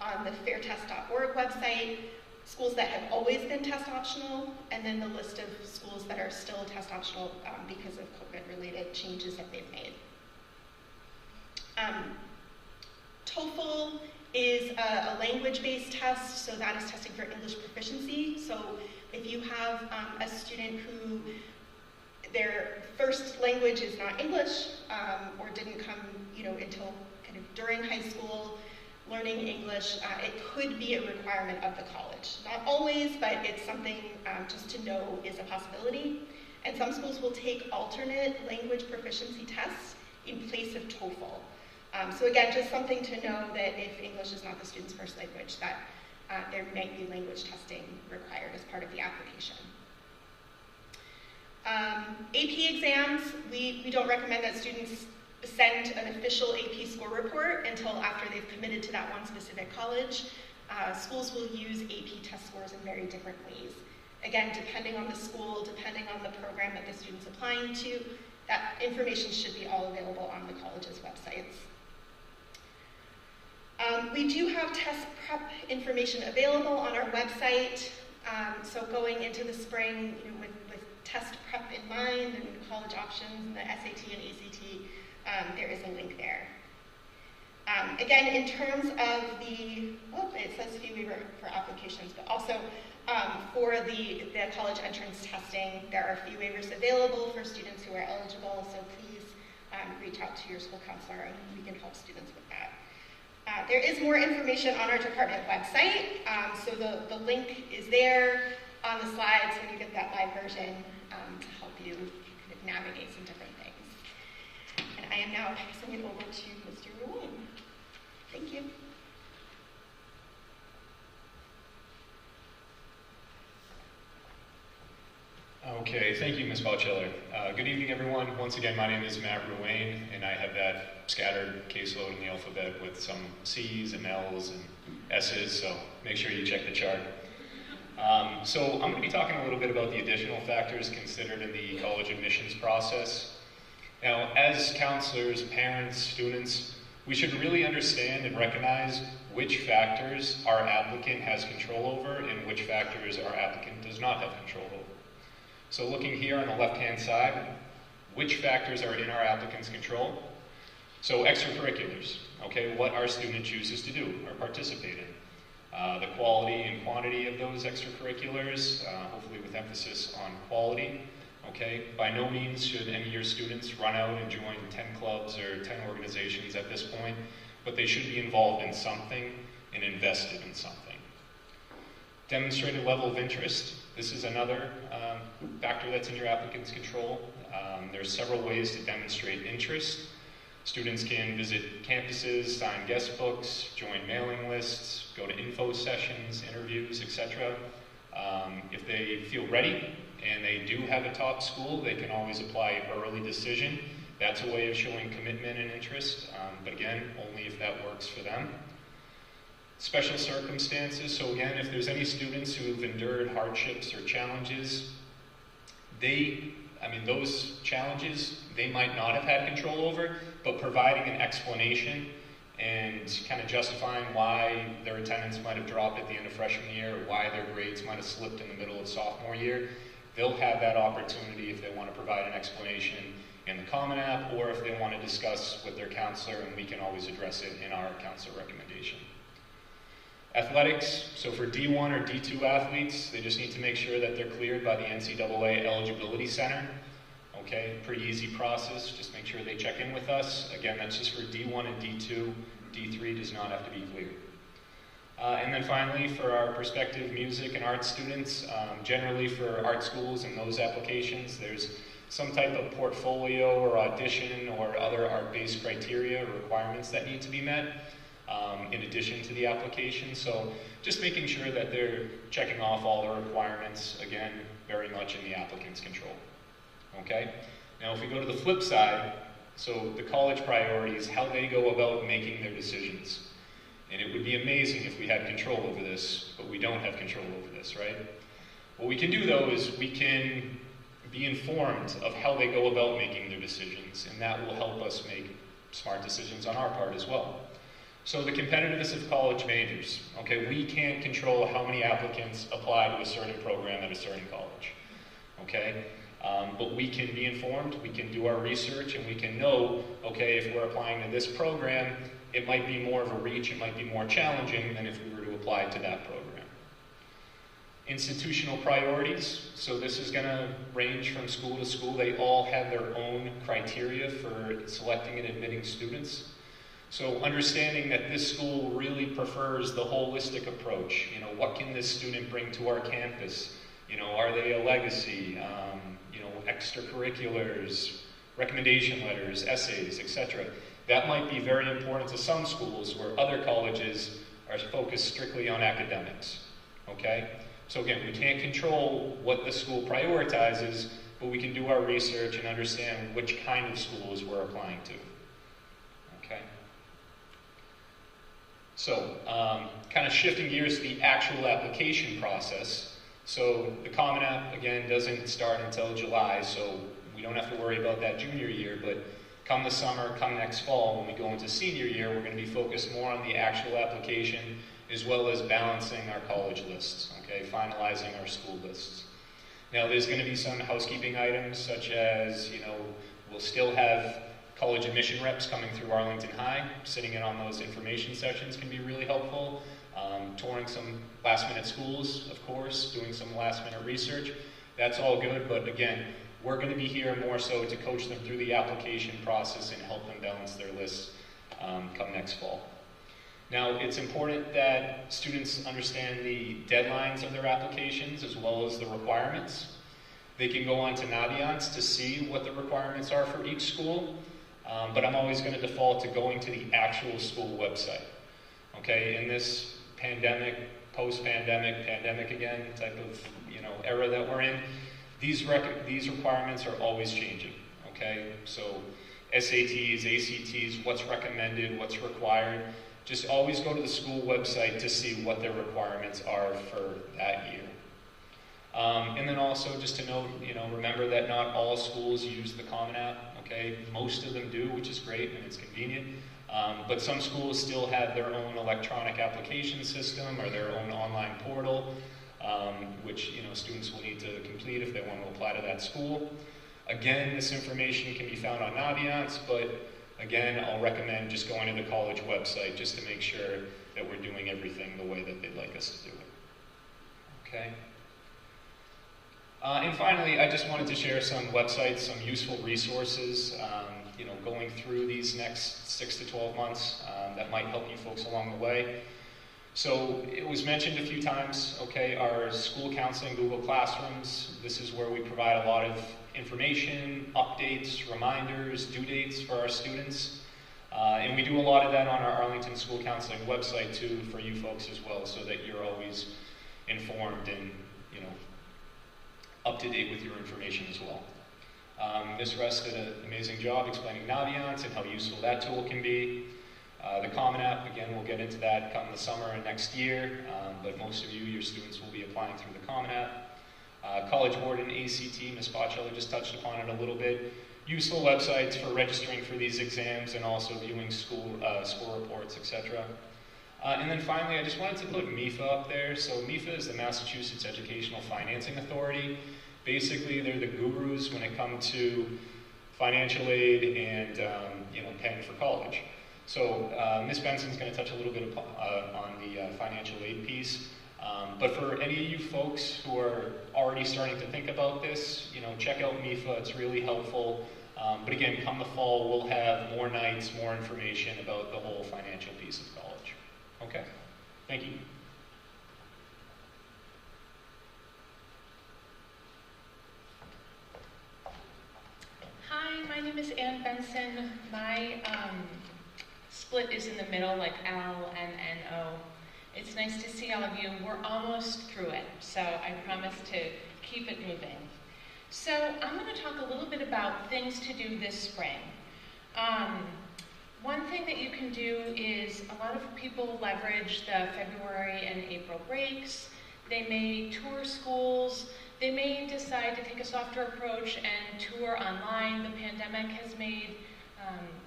on the fairtest.org website, schools that have always been test optional, and then the list of schools that are still test optional because of COVID-related changes that they've made. TOEFL is a language-based test, so that is testing for English proficiency. So if you have a student who their first language is not English or didn't come until kind of during high school, learning English, it could be a requirement of the college. Not always, but it's something just to know is a possibility. And some schools will take alternate language proficiency tests in place of TOEFL. So again, just something to know that if English is not the student's first language, that there might be language testing required as part of the application. AP exams, we don't recommend that students send an official AP score report until after they've committed to that one specific college. Schools will use AP test scores in very different ways. Again, depending on the school, depending on the program that the student's applying to, that information should be all available on the college's websites. We do have test prep information available on our website. So going into the spring, with test prep in mind and college options and the SAT and ACT, there is a link there. Again, in terms of it says fee waiver for applications, but also for the college entrance testing, there are fee waivers available for students who are eligible, so please reach out to your school counselor and we can help students with that. There is more information on our department website, so the link is there on the slides when you get that live version to help you kind of navigate some different things. And I am now passing it over to Mr. Ruane. Thank you. Okay, thank you, Ms. Boucheller. Good evening, everyone. Once again, my name is Matt Ruane, and I have that scattered caseload in the alphabet with some C's and L's and S's, so make sure you check the chart. So I'm going to be talking a little bit about the additional factors considered in the college admissions process. Now, as counselors, parents, students, we should really understand and recognize which factors our applicant has control over and which factors our applicant does not have control over. So looking here on the left-hand side, which factors are in our applicant's control? So extracurriculars, okay, what our student chooses to do or participate in. The quality and quantity of those extracurriculars, hopefully with emphasis on quality, okay? By no means should any of your students run out and join 10 clubs or 10 organizations at this point, but they should be involved in something and invested in something. Demonstrated level of interest. This is another factor that's in your applicant's control. There's several ways to demonstrate interest. Students can visit campuses, sign guest books, join mailing lists, go to info sessions, interviews, etc. If they feel ready and they do have a top school, they can always apply early decision. That's a way of showing commitment and interest, but again, only if that works for them. Special circumstances, so again, if there's any students who've endured hardships or challenges, those challenges they might not have had control over, but providing an explanation and kind of justifying why their attendance might have dropped at the end of freshman year or why their grades might have slipped in the middle of sophomore year, they'll have that opportunity if they want to provide an explanation in the Common App, or if they want to discuss with their counselor, and we can always address it in our counselor recommendation. Athletics, so for D1 or D2 athletes, they just need to make sure that they're cleared by the NCAA Eligibility Center. Okay, pretty easy process, just make sure they check in with us. Again, that's just for D1 and D2. D3 does not have to be cleared. And then finally, for our prospective music and art students, generally for art schools and those applications, there's some type of portfolio or audition or other art-based criteria or requirements that need to be met in addition to the application. So just making sure that they're checking off all the requirements, again, very much in the applicant's control. Okay? Now if we go to the flip side, so the college priorities, how they go about making their decisions. And it would be amazing if we had control over this, but we don't have control over this, right? What we can do though is we can be informed of how they go about making their decisions, and that will help us make smart decisions on our part as well. So the competitiveness of college majors, okay, we can't control how many applicants apply to a certain program at a certain college, okay? But we can be informed, we can do our research, and we can know, okay, if we're applying to this program, it might be more of a reach, it might be more challenging than if we were to apply to that program. Institutional priorities, so this is going to range from school to school. They all have their own criteria for selecting and admitting students. So understanding that this school really prefers the holistic approach. You know, what can this student bring to our campus? You know, are they a legacy? You know, extracurriculars, recommendation letters, essays, etc. That might be very important to some schools where other colleges are focused strictly on academics, okay? So again, we can't control what the school prioritizes, but we can do our research and understand which kind of schools we're applying to, okay? So, kind of shifting gears to the actual application process. So the Common App, again, doesn't start until July, so we don't have to worry about that junior year, but come the summer, come next fall, when we go into senior year, we're going to be focused more on the actual application as well as balancing our college lists, okay, finalizing our school lists. Now, there's going to be some housekeeping items, such as, you know, we'll still have college admission reps coming through Arlington High. Sitting in on those information sessions can be really helpful. Touring some last-minute schools, of course, doing some last-minute research. That's all good, but again, we're going to be here more so to coach them through the application process and help them balance their lists come next fall. Now, it's important that students understand the deadlines of their applications as well as the requirements. They can go on to Naviance to see what the requirements are for each school, but I'm always going to default to going to the actual school website. Okay, in this pandemic, post-pandemic, pandemic again type of, you know, era that we're in, these requirements are always changing, okay? So SATs, ACTs, what's recommended, what's required. Just always go to the school website to see what their requirements are for that year. And then also just to note, you know, remember that not all schools use the Common App, okay? Most of them do, which is great and it's convenient. But some schools still have their own electronic application system or their own online portal, which, you know, students will need to complete if they want to apply to that school. Again, this information can be found on Naviance, but again, I'll recommend just going to the college website just to make sure that we're doing everything the way that they'd like us to do it. Okay? And finally, I just wanted to share some websites, some useful resources, you know, going through these next 6 to 12 months that might help you folks along the way. So it was mentioned a few times, okay, our school counseling Google Classrooms. This is where we provide a lot of information, updates, reminders, due dates for our students. And we do a lot of that on our Arlington School Counseling website too for you folks as well, so that you're always informed and, you know, up to date with your information as well. Ms. Russ did an amazing job explaining Naviance and how useful that tool can be. The Common App, again, we'll get into that come the summer and next year, but most of you, your students, will be applying through the Common App. College Board and ACT, Ms. Botcheller just touched upon it a little bit. Useful websites for registering for these exams and also viewing school score reports, etc. And then finally, I just wanted to put MIFA up there. So MIFA is the Massachusetts Educational Financing Authority. Basically, they're the gurus when it comes to financial aid and paying for college. So Ms. Benson's going to touch a little bit on the financial aid piece. But for any of you folks who are already starting to think about this, check out MIFA. It's really helpful. But again, come the fall, we'll have more nights, more information about the whole financial piece of college. Okay, thank you. Hi, my name is Ann Benson. My split is in the middle, like L-N-N-O. It's nice to see all of you. We're almost through it, so I promise to keep it moving. So I'm going to talk a little bit about things to do this spring. One thing that you can do is a lot of people leverage the February and April breaks. They may tour schools. They may decide to take a softer approach and tour online. The pandemic has made,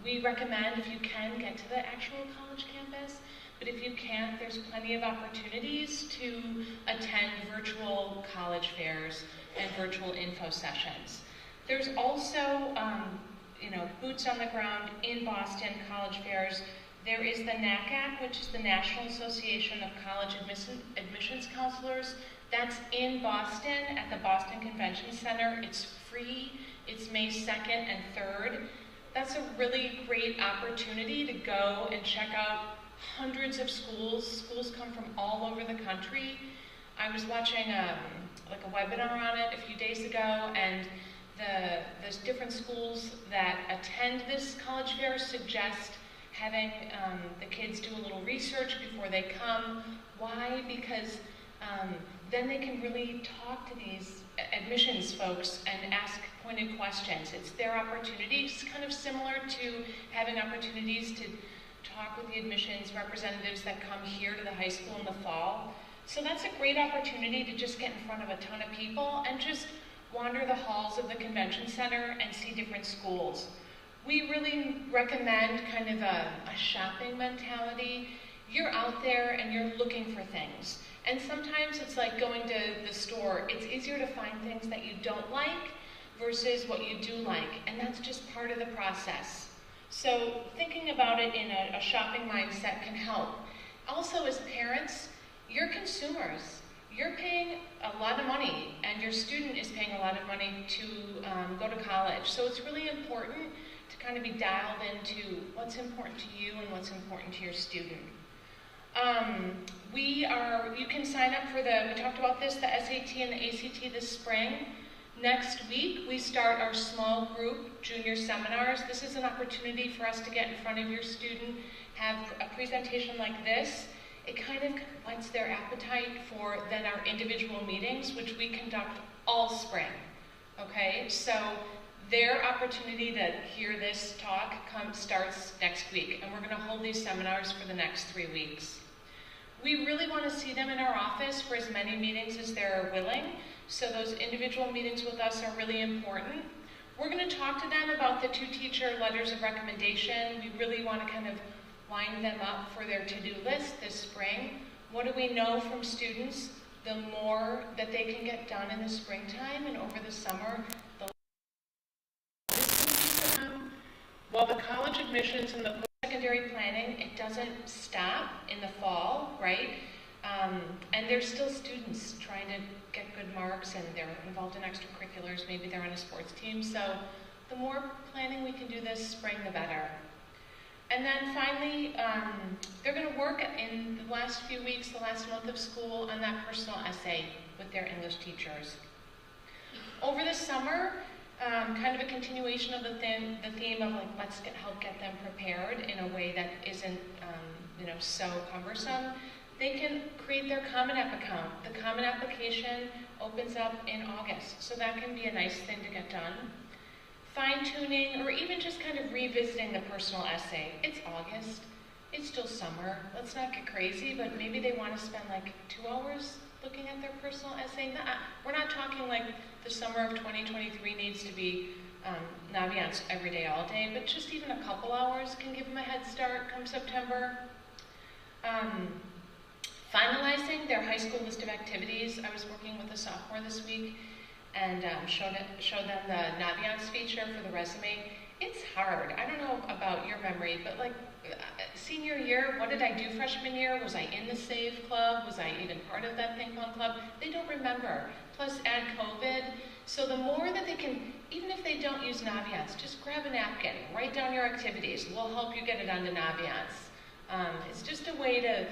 we recommend if you can get to the actual college campus, but if you can't, there's plenty of opportunities to attend virtual college fairs and virtual info sessions. There's also, boots on the ground in Boston college fairs. There is the NACAC, which is the National Association of College Admissions Counselors. That's in Boston at the Boston Convention Center. It's free. It's May 2nd and 3rd. That's a really great opportunity to go and check out hundreds of schools. Schools come from all over the country. I was watching a webinar on it a few days ago, and the different schools that attend this college fair suggest having the kids do a little research before they come. Why? Because then they can really talk to these admissions folks and ask pointed questions. It's their opportunity. It's kind of similar to having opportunities to talk with the admissions representatives that come here to the high school in the fall. So that's a great opportunity to just get in front of a ton of people and just wander the halls of the convention center and see different schools. We really recommend kind of a shopping mentality. You're out there and you're looking for things. And sometimes it's like going to the store. It's easier to find things that you don't like versus what you do like. And that's just part of the process. So thinking about it in a shopping mindset can help. Also, as parents, you're consumers. You're paying a lot of money, and your student is paying a lot of money to go to college. So it's really important to kind of be dialed into what's important to you and what's important to your student. You can sign up for we talked about this, the SAT and the ACT this spring. Next week, we start our small group junior seminars. This is an opportunity for us to get in front of your student, have a presentation like this. It kind of whets their appetite for then our individual meetings, which we conduct all spring. Okay, so their opportunity to hear this talk starts next week, and we're going to hold these seminars for the next 3 weeks. We really want to see them in our office for as many meetings as they're willing, so those individual meetings with us are really important. We're going to talk to them about the 2 teacher letters of recommendation. We really want to kind of line them up for their to-do list this spring. What do we know from students? The more that they can get done in the springtime and over the summer, while the college admissions and the post-secondary planning, it doesn't stop in the fall, right? And there's still students trying to get good marks, and they're involved in extracurriculars. Maybe they're on a sports team. So the more planning we can do this spring, the better. And then finally, they're going to work in the last few weeks, the last month of school, on that personal essay with their English teachers. Over the summer, kind of a continuation of the theme of let's help get them prepared in a way that isn't so cumbersome. They can create their Common App account. The Common Application opens up in August, so that can be a nice thing to get done. Fine-tuning, or even just kind of revisiting the personal essay. It's August, it's still summer, let's not get crazy, but maybe they want to spend 2 hours looking at their personal essay. We're not talking like the summer of 2023 needs to be Naviance every day, all day, but just even a couple hours can give them a head start come September. Finalizing their high school list of activities. I was working with a sophomore this week. and showed them the Naviance feature for the resume. It's hard. I don't know about your memory, but like senior year, what did I do freshman year? Was I in the Save Club? Was I even part of that ping pong club? They don't remember. Plus add COVID. So the more that they can, even if they don't use Naviance, just grab a napkin, write down your activities. We'll help you get it onto Naviance. It's just a way to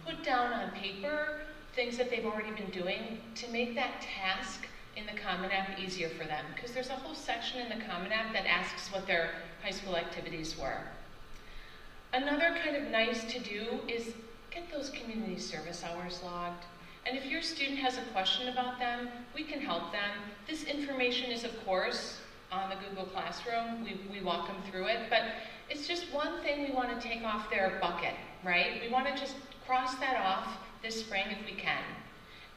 put down on paper things that they've already been doing to make that task in the Common App easier for them. Because there's a whole section in the Common App that asks what their high school activities were. Another kind of nice to do is get those community service hours logged. And if your student has a question about them, we can help them. This information is, of course, on the Google Classroom. We walk them through it, but it's just one thing we want to take off their bucket, right? We want to just cross that off this spring if we can.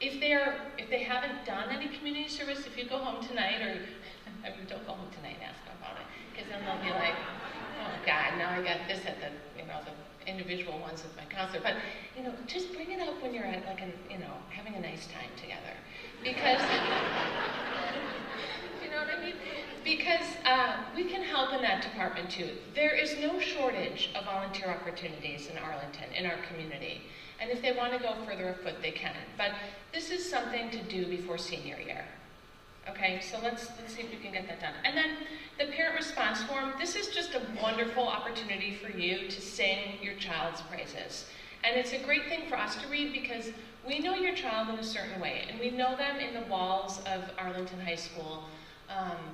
If they haven't done any community service, if you go home tonight, or I mean, don't go home tonight and ask them about it, because then they'll be like, oh God, now I got this at the individual ones with my counselor. But just bring it up when you're at having a nice time together, because you know what I mean. Because we can help in that department too. There is no shortage of volunteer opportunities in Arlington, in our community. And if they want to go further afoot, they can. But this is something to do before senior year. Okay, so let's see if we can get that done. And then the parent response form, this is just a wonderful opportunity for you to sing your child's praises. And it's a great thing for us to read because we know your child in a certain way, and we know them in the walls of Arlington High School,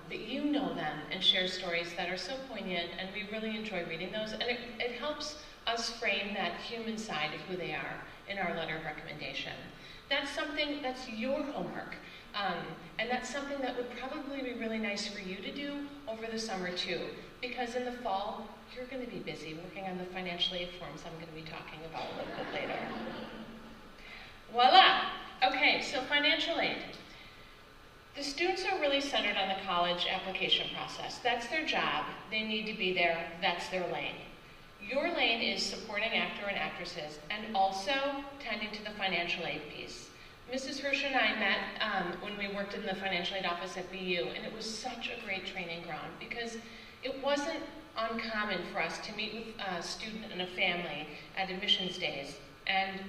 that you know them and share stories that are so poignant, and we really enjoy reading those. And it helps us frame that human side of who they are in our letter of recommendation. That's something that's your homework. And that's something that would probably be really nice for you to do over the summer too, because in the fall, you're going to be busy working on the financial aid forms I'm going to be talking about a little bit later. Voila! Okay, so financial aid. The students are really centered on the college application process. That's their job. They need to be there. That's their lane. Your lane is supporting actor and actresses and also tending to the financial aid piece. Mrs. Hirsch and I met when we worked in the financial aid office at BU, and it was such a great training ground because it wasn't uncommon for us to meet with a student and a family at admissions days, and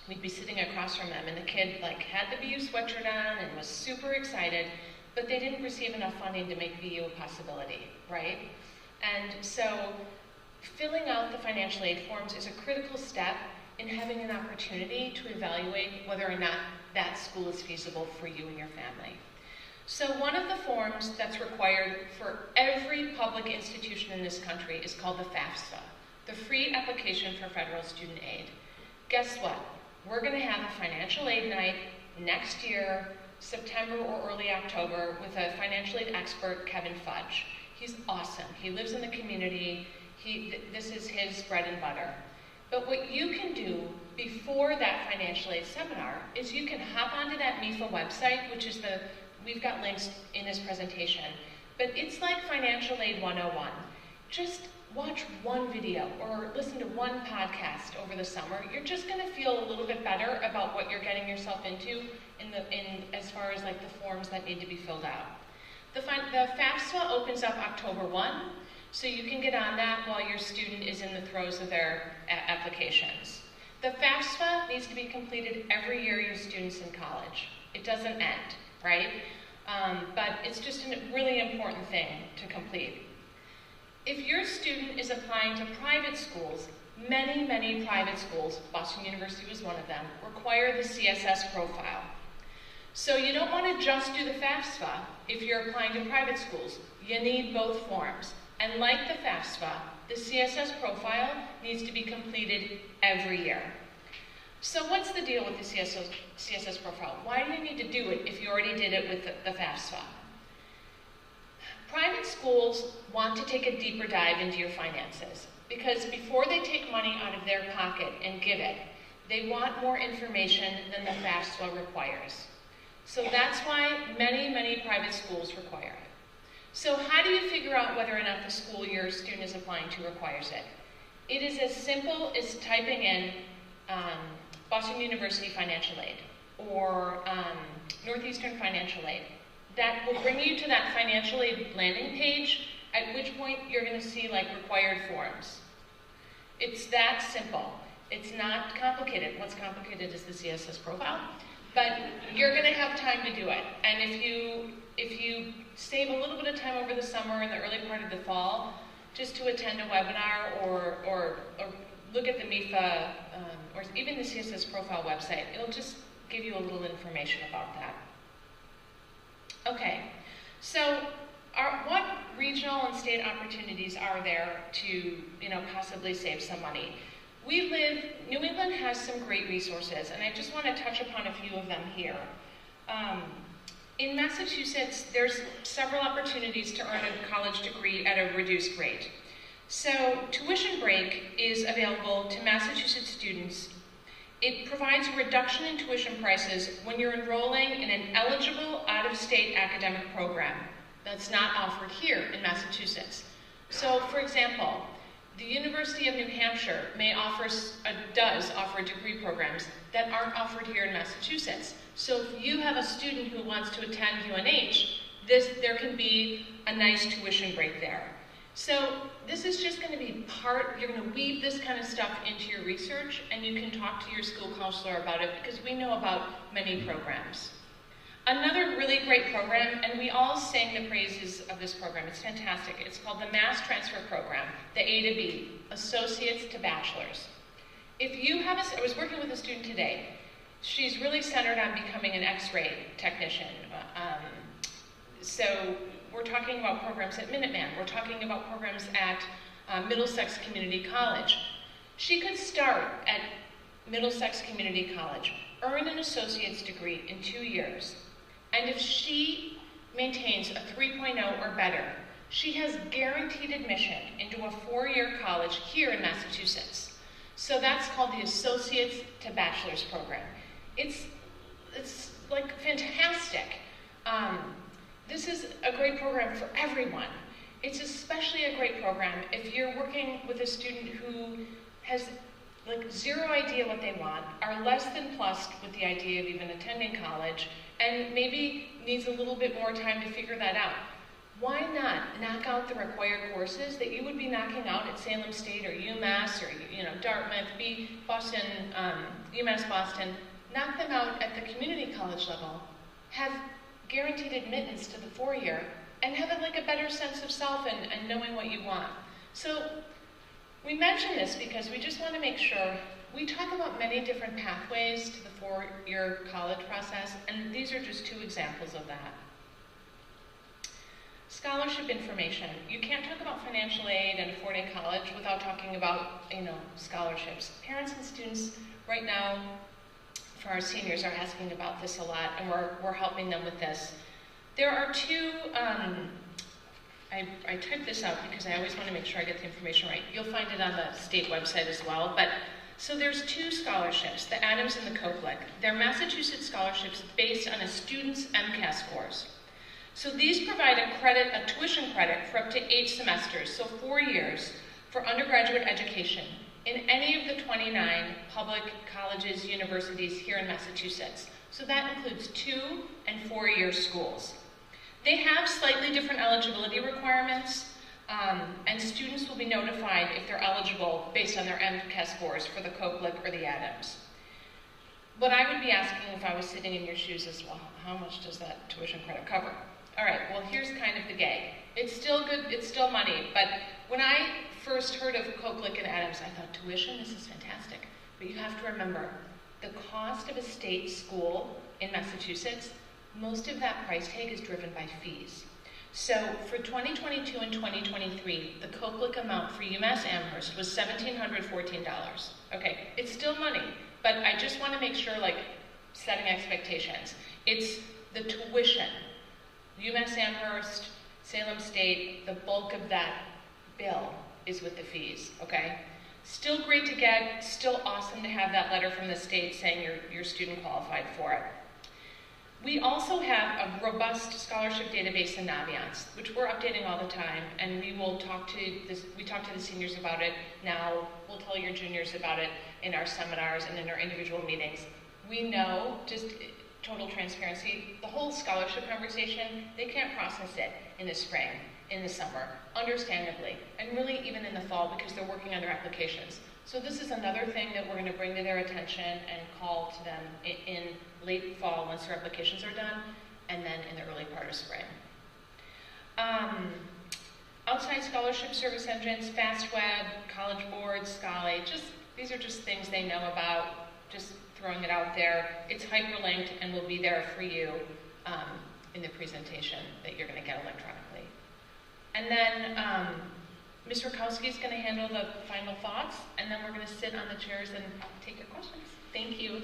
we'd be sitting across from them, and the kid had the BU sweatshirt on and was super excited, but they didn't receive enough funding to make BU a possibility, right? And so filling out the financial aid forms is a critical step in having an opportunity to evaluate whether or not that school is feasible for you and your family. So one of the forms that's required for every public institution in this country is called the FAFSA, the Free Application for Federal Student Aid. Guess what? We're going to have a financial aid night next year, September or early October, with a financial aid expert, Kevin Fudge. He's awesome. He lives in the community. This is his bread and butter. But what you can do before that financial aid seminar is you can hop onto that MIFA website, which is we've got links in this presentation, but it's like Financial Aid 101. Just watch one video or listen to one podcast over the summer. You're just going to feel a little bit better about what you're getting yourself into as far as the forms that need to be filled out. The FAFSA opens up October 1. So you can get on that while your student is in the throes of their applications. The FAFSA needs to be completed every year your student's in college. It doesn't end, right? But it's just a really important thing to complete. If your student is applying to private schools, many private schools, Boston University was one of them, require the CSS profile. So you don't want to just do the FAFSA if you're applying to private schools. You need both forms. And like the FAFSA, the CSS profile needs to be completed every year. So what's the deal with the CSS profile? Why do you need to do it if you already did it with the FAFSA? Private schools want to take a deeper dive into your finances because before they take money out of their pocket and give it, they want more information than the FAFSA requires. So that's why many private schools require it. So how do you figure out whether or not the school your student is applying to requires it? It is as simple as typing in Boston University financial aid. or Northeastern Financial Aid. That will bring you to that financial aid landing page, at which point you're going to see like required forms. It's that simple. It's not complicated. What's complicated is the CSS profile, but you're going to have time to do it. And if you save a little bit of time over the summer and the early part of the fall, just to attend a webinar or look at the MIFA or even the CSS profile website, it'll just give you a little information about that. Okay, so what regional and state opportunities are there to, possibly save some money? New England has some great resources, and I just want to touch upon a few of them here. In Massachusetts, there's several opportunities to earn a college degree at a reduced rate. So tuition break is available to Massachusetts students. It provides a reduction in tuition prices when you're enrolling in an eligible out-of-state academic program that's not offered here in Massachusetts. So, for example, the University of New Hampshire does offer degree programs that aren't offered here in Massachusetts. So if you have a student who wants to attend UNH, there can be a nice tuition break there. So this is just going to be you're going to weave this kind of stuff into your research, and you can talk to your school counselor about it because we know about many programs. Another really great program, and we all sing the praises of this program, it's fantastic. It's called the Mass Transfer Program, the A to B, Associates to Bachelors. I was working with a student today. She's really centered on becoming an X-ray technician. So we're talking about programs at Minuteman. We're talking about programs at Middlesex Community College. She could start at Middlesex Community College, earn an associate's degree in 2 years, and if she maintains a 3.0 or better, she has guaranteed admission into a 4-year college here in Massachusetts. So that's called the Associates to Bachelor's program. It's like fantastic. This is a great program for everyone. It's especially a great program if you're working with a student who has like zero idea what they want, are less than plussed with the idea of even attending college, and maybe needs a little bit more time to figure that out. Why not knock out the required courses that you would be knocking out at Salem State or UMass or Dartmouth, Boston, UMass Boston, knock them out at the community college level, have guaranteed admittance to the 4-year, and have a better sense of self and knowing what you want. So we mention this because we just want to make sure we talk about many different pathways to the 4-year college process, and these are just 2 examples of that. Scholarship information. You can't talk about financial aid and affording college without talking about, scholarships. Parents and students right now, for our seniors, are asking about this a lot, and we're helping them with this. There are 2, I typed this out because I always want to make sure I get the information right. You'll find it on the state website as well. So there's 2 scholarships, the Adams and the Koplik. They're Massachusetts scholarships based on a student's MCAS scores. So these provide a tuition credit for up to 8 semesters, so 4 years, for undergraduate education in any of the 29 public colleges, universities here in Massachusetts. So that includes 2- and 4-year schools. They have slightly different eligibility requirements, and students will be notified if they're eligible based on their MCAS scores for the Koplik or the Adams. What I would be asking if I was sitting in your shoes is, well, how much does that tuition credit cover? All right, well, here's kind of the gag. It's still good, it's still money, but when I first heard of Koplik and Adams, I thought, tuition, this is fantastic. But you have to remember, the cost of a state school in Massachusetts, most of that price tag is driven by fees. So for 2022 and 2023, the Koplik amount for UMass Amherst was $1,714. Okay, it's still money, but I just want to make sure, setting expectations. It's the tuition. UMass Amherst, Salem State, the bulk of that bill is with the fees, okay? Still great to get, still awesome to have that letter from the state saying your student qualified for it. We also have a robust scholarship database in Naviance, which we're updating all the time, and we talk to the seniors about it now. We'll tell your juniors about it in our seminars and in our individual meetings. We know, just total transparency, the whole scholarship conversation, they can't process it in the spring, in the summer, understandably, and really even in the fall because they're working on their applications. So this is another thing that we're going to bring to their attention and call to them in late fall once their applications are done, and then in the early part of spring. Outside scholarship service engines, FastWeb, College Board, Scholly, these are just things they know about, just throwing it out there. It's hyperlinked and will be there for you in the presentation that you're going to get electronically. And then Ms. Rakowski is going to handle the final thoughts, and then we're going to sit on the chairs and take your questions. Thank you.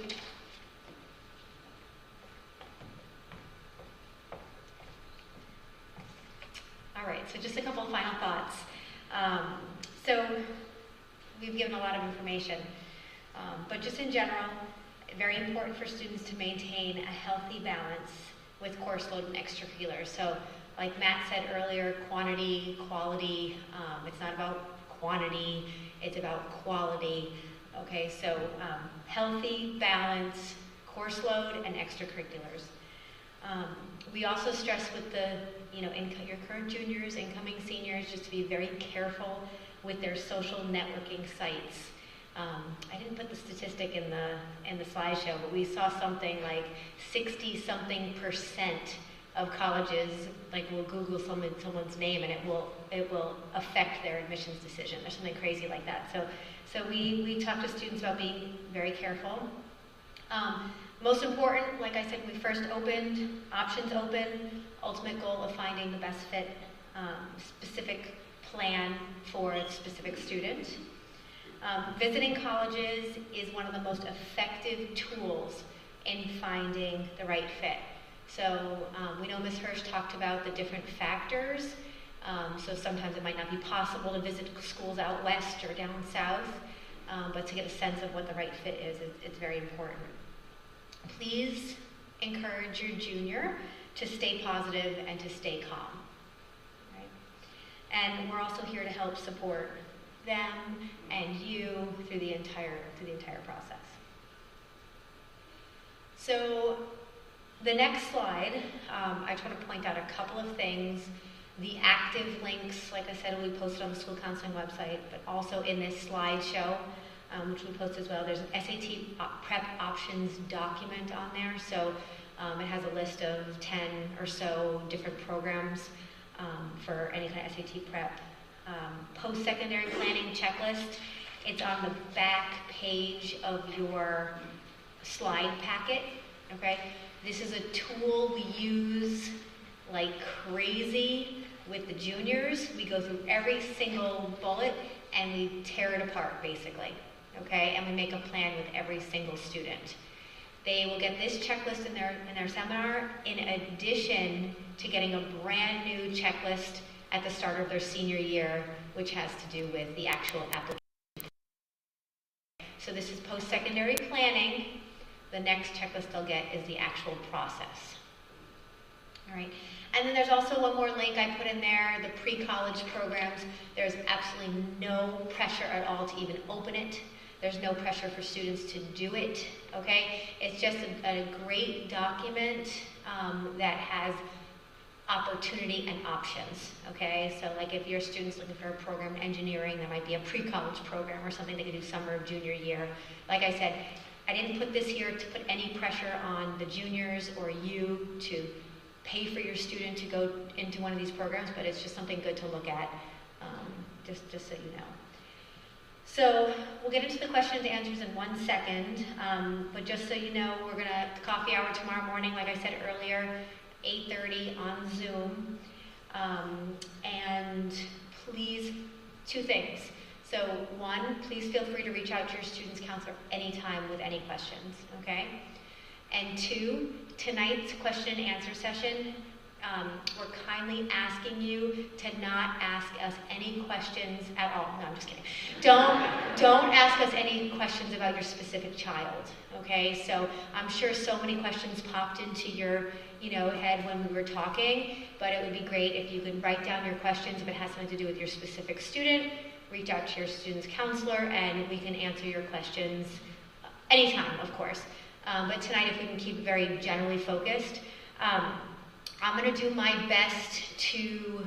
All right, so just a couple of final thoughts. So we've given a lot of information, but just in general, very important for students to maintain a healthy balance with course load and extracurriculars. So like Matt said earlier, quantity, quality, it's not about quantity, it's about quality. Okay, so healthy balance, course load, and extracurriculars. We also stress with the, your current juniors, incoming seniors, just to be very careful with their social networking sites. I didn't put the statistic in the slideshow, but we saw something like 60-something% of colleges will Google someone's name and it will affect their admissions decision or something crazy like that. So we talk to students about being very careful. Most important, like I said, when we first opened, options open, ultimate goal of finding the best fit, specific plan for a specific student. Visiting colleges is one of the most effective tools in finding the right fit. So we know Ms. Hirsch talked about the different factors. So sometimes it might not be possible to visit schools out west or down south, but to get a sense of what the right fit is, it's very important. Please encourage your junior to stay positive and to stay calm. Right? And we're also here to help support them and you through the entire process. So the next slide, I try to point out a couple of things. The active links, like I said, will be posted on the school counseling website, but also in this slideshow, which we post as well. There's an SAT prep options document on there, so it has a list of 10 or so different programs for any kind of SAT prep. Post-secondary planning checklist, it's on the back page of your slide packet, okay? This is a tool we use like crazy with the juniors. We go through every single bullet and we tear it apart, basically. Okay, and we make a plan with every single student. They will get this checklist in their seminar in addition to getting a brand new checklist at the start of their senior year, which has to do with the actual application. So this is post-secondary planning. The next checklist they'll get is the actual process. All right, and then there's also one more link I put in there, the pre-college programs. There's absolutely no pressure at all to even open it. There's no pressure for students to do it, okay? It's just a great document that has opportunity and options, okay? So like if your student's looking for a program in engineering, there might be a pre-college program or something they could do summer or junior year. Like I said, I didn't put this here to put any pressure on the juniors or you to pay for your student to go into one of these programs, but it's just something good to look at, just so you know. So we'll get into the questions and answers in 1 second, but just so you know, we're gonna have coffee hour tomorrow morning, like I said earlier, 8:30 on Zoom. And please, 2 things. So 1, please feel free to reach out to your student's counselor anytime with any questions, okay? And 2, tonight's question and answer session, we're kindly asking you to not ask us any questions at all. No, I'm just kidding. Don't ask us any questions about your specific child, okay? So I'm sure so many questions popped into your head when we were talking, but it would be great if you could write down your questions if it has something to do with your specific student, reach out to your student's counselor, and we can answer your questions anytime, of course. But tonight, if we can keep it very generally focused, I'm going to do my best to,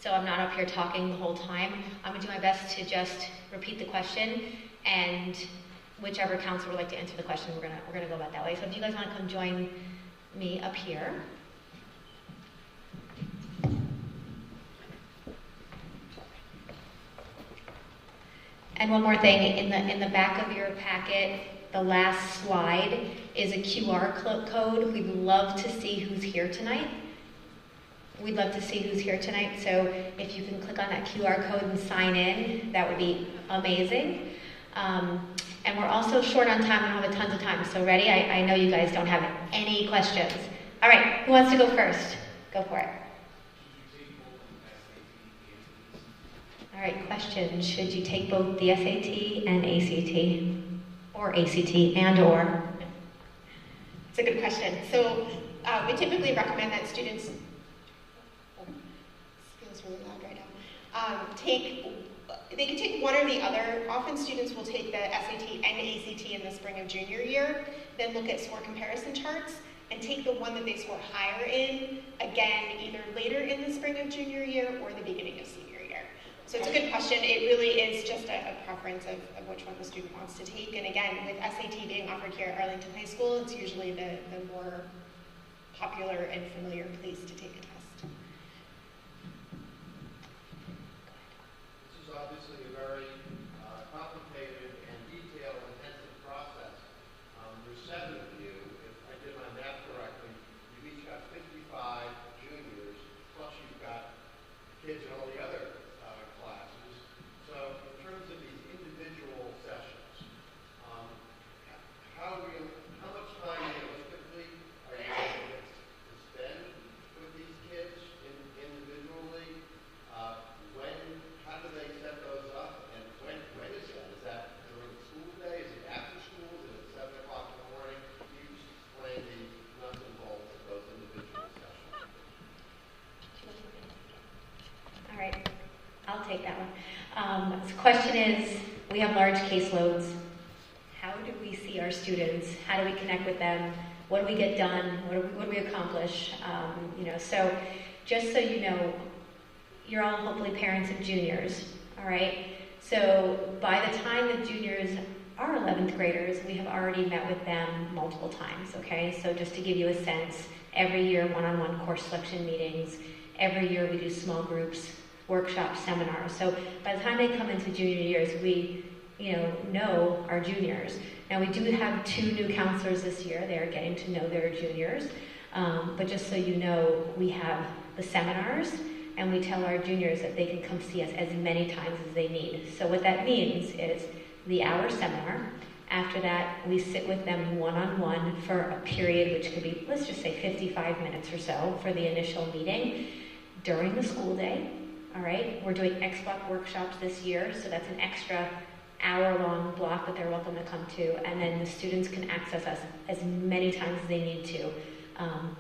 so I'm not up here talking the whole time, I'm going to do my best to just repeat the question, and whichever counselor would like to answer the question, we're gonna go about that way. So if you guys want to come join me up here. And one more thing, in the back of your packet, the last slide is a QR code. We'd love to see who's here tonight. We'd love to see who's here tonight. So if you can click on that QR code and sign in, that would be amazing. And we're also short on time. We don't have tons of time. So ready? I know you guys don't have any questions. All right, who wants to go first? Go for it. All right, question. Should you take both the SAT and ACT? Or ACT and or? It's a good question. So we typically recommend that students, it feels really loud right now, they can take one or the other. Often students will take the SAT and ACT in the spring of junior year, then look at score comparison charts, and take the one that they score higher in, again, either later in the spring of junior year or the beginning of senior year. So it's a good question. It really is just a preference of which one the student wants to take. And again, with SAT being offered here at Arlington High School, it's usually the more popular and familiar place to take a test. This is obviously a very complicated and detail-intensive process. There's 7 of you. If I did my math correctly, you've each got 55 juniors, plus you've got kids in all the other classes. So in terms of these individual sessions, how much time realistically are you going to spend with these kids individually? How do they set those up? And when is that? Is that during the school day? Is it after school? Is it at 7 o'clock in the morning? Can you just explain the nuts and bolts of those individual sessions? All right, I'll take that one. The question is, we have large caseloads. How do we see our students? How do we connect with them? What do we get done? What do we accomplish? So just so you know, you're all hopefully parents of juniors, all right? So by the time the juniors are 11th graders, we have already met with them multiple times, okay? So just to give you a sense, every year one-on-one course selection meetings, every year we do small groups, workshops, seminars. So by the time they come into junior years, we know our juniors. Now we do have 2 new counselors this year. They are getting to know their juniors. But just so you know, we have the seminars, and we tell our juniors that they can come see us as many times as they need. So what that means is the hour seminar. After that, we sit with them one-on-one for a period, which could be, let's just say 55 minutes or so for the initial meeting during the school day. All right, we're doing Xbox workshops this year, so that's an extra hour-long block that they're welcome to come to, and then the students can access us as many times as they need to,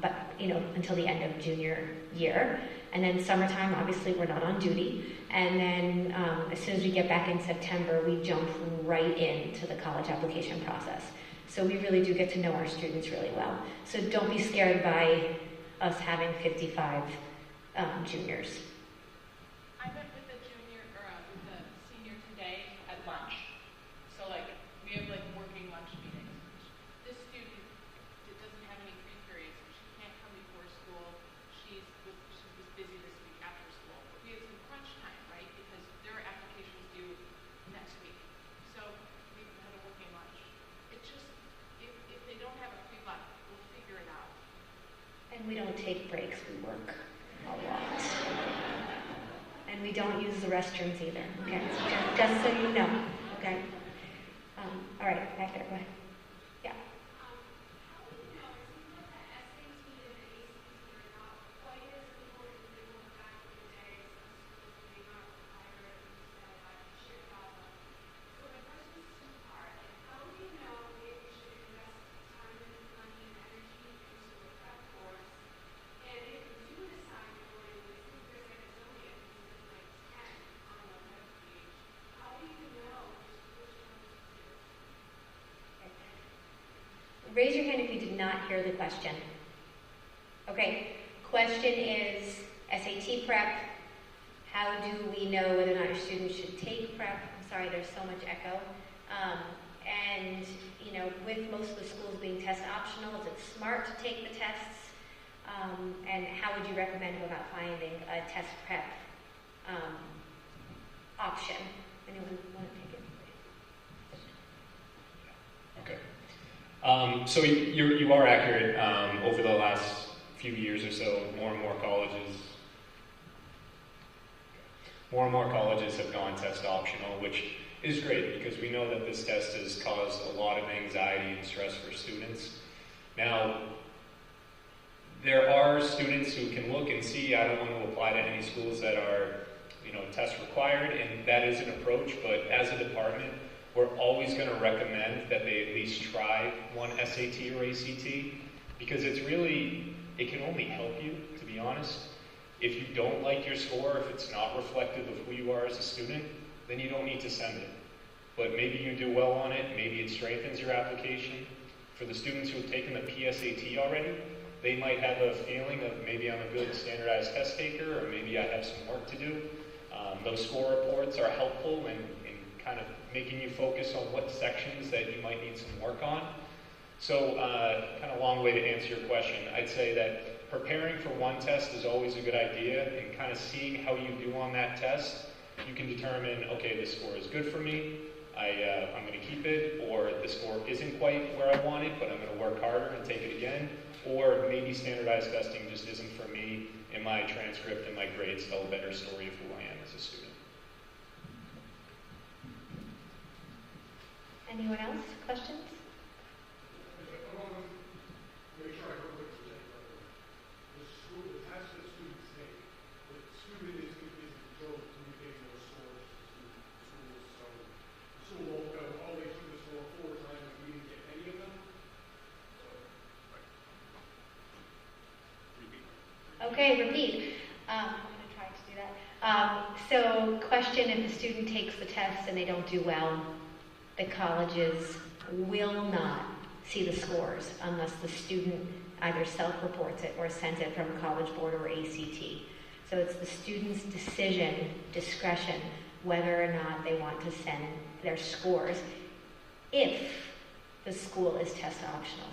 but until the end of junior year. And then summertime, obviously, we're not on duty. And then as soon as we get back in September, we jump right into the college application process. So we really do get to know our students really well. So don't be scared by us having 55 juniors. I met with the senior today at lunch. So we have working lunch meetings. This student doesn't have any free periods. She can't come before school. She was busy this week after school. But we had some crunch time, right? Because their applications due next week. So we had a working lunch. It's just, if they don't have a free lunch, we'll figure it out. And we don't take breaks, we work a lot. And we don't use the restrooms either, okay? So just so you know, okay? All right, back there, go ahead. Yeah. How do you know, it seems like the SAT and the ACT are not quite as important as they were back in the day, so they not require share problem. So my question is two-part. How do you know if you should invest time and money and energy into a prep course? And if you do decide to go in, I think there's a zillion, because there's 10 on the web page. How do you know which one to do? raise your hand if you did not hear the question. Okay, question is SAT prep. How do we know whether or not your students should take prep? I'm sorry, there's so much echo. And, you know, with most of the schools being test optional, is it smart to take the tests? And how would you recommend go about finding a test prep option? Anyone want to take it? Okay. So you are accurate. Over the last few years or so, more and more colleges have gone test optional, which is great because we know that this test has caused a lot of anxiety and stress for students. Now, there are students who can look and see, I don't want to apply to any schools that are, you know, test required, and that is an approach, but as a department, we're always going to recommend that they at least try one SAT or ACT, because it can only help you, to be honest. If you don't like your score, if it's not reflective of who you are as a student, then you don't need to send it. But maybe you do well on it, maybe it strengthens your application. For the students who have taken the PSAT already, they might have a feeling of maybe I'm a good standardized test taker, or maybe I have some work to do. Those score reports are helpful in kind of making you focus on what sections that you might need some work on. So, kind of long way to answer your question. I'd say that preparing for one test is always a good idea, and kind of seeing how you do on that test, you can determine, okay, this score is good for me, I'm going to keep it, or the score isn't quite where I want it, but I'm going to work harder and take it again, or maybe standardized testing just isn't for me, and my transcript and my grades tell a better story of who I am as a student. Anyone else? Questions? I want to make sure I heard what you said. The test that students take, the student is controlled communicating those scores to schools, so the school won't go all the way through the score 4 times if we didn't get any of them. Okay, repeat. I'm going to try to do that. So, question, if the student takes the test and they don't do well, the colleges will not see the scores unless the student either self-reports it or sends it from College Board or ACT. So it's the student's discretion, whether or not they want to send their scores if the school is test optional.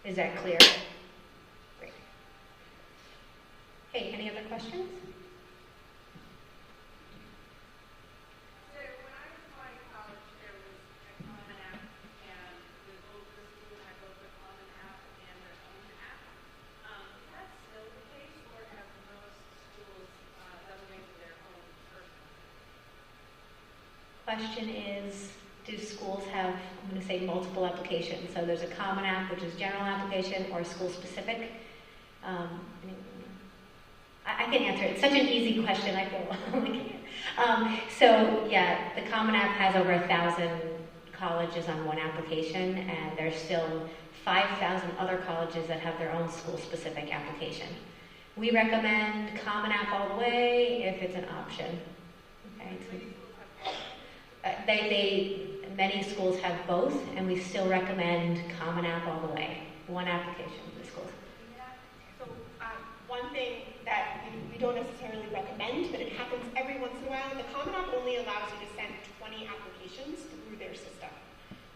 Is that clear? Great. Hey, any other questions? Question is, do schools have, I'm going to say, multiple applications? So there's a common app, which is general application, or school-specific. I can answer it. It's such an easy question, I feel like so, yeah, the common app has over 1,000 colleges on one application, and there's still 5,000 other colleges that have their own school-specific application. We recommend common app all the way if it's an option. Okay, so, many schools have both, and we still recommend Common App all the way. One application for the schools. So one thing that we don't necessarily recommend, but it happens every once in a while, the Common App only allows you to send 20 applications through their system.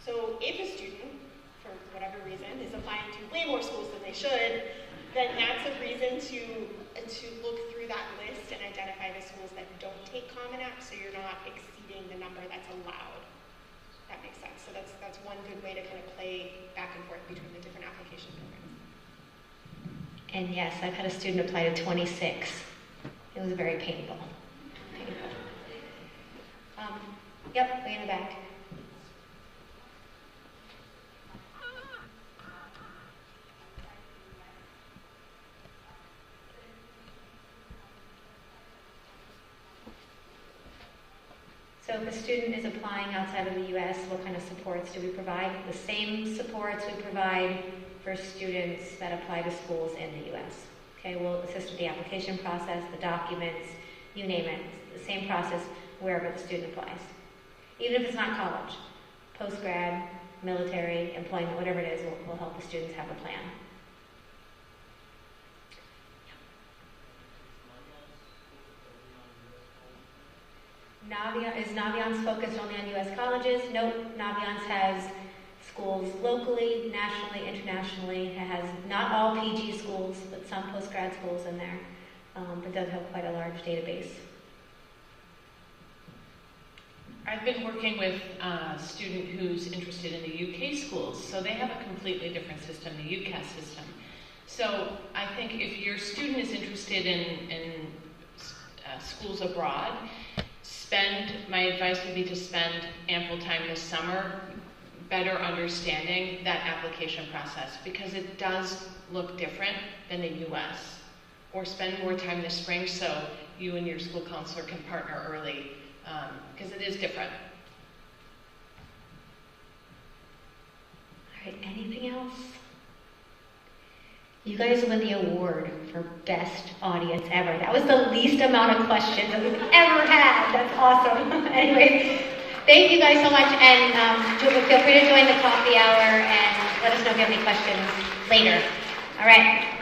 So if a student, for whatever reason, is applying to way more schools than they should, then that's a reason to look through that list and identify the schools that don't take Common App, so you're not exceeding the number that's allowed. That makes sense. So that's one good way to kind of play back and forth between the different application programs. And yes, I've had a student apply to 26. It was very painful. Yep, way in the back. So if a student is applying outside of the U.S., what kind of supports do we provide? The same supports we provide for students that apply to schools in the U.S. Okay, we'll assist with the application process, the documents, you name it. It's the same process wherever the student applies. Even if it's not college, post-grad, military, employment, whatever it is, will help the students have a plan. Is Naviance focused only on U.S. colleges? Nope. Naviance has schools locally, nationally, internationally. It has not all PG schools, but some post-grad schools in there. But does have quite a large database. I've been working with a student who's interested in the UK schools, so they have a completely different system, the UCAS system. So I think if your student is interested in schools abroad, my advice would be to spend ample time this summer better understanding that application process, because it does look different than the US. Or spend more time this spring so you and your school counselor can partner early, because it is different. All right, anything else? You guys win the award for best audience ever. That was the least amount of questions that we've ever had. That's awesome. Anyways, thank you guys so much, and feel free to join the coffee hour and let us know if you have any questions later. All right.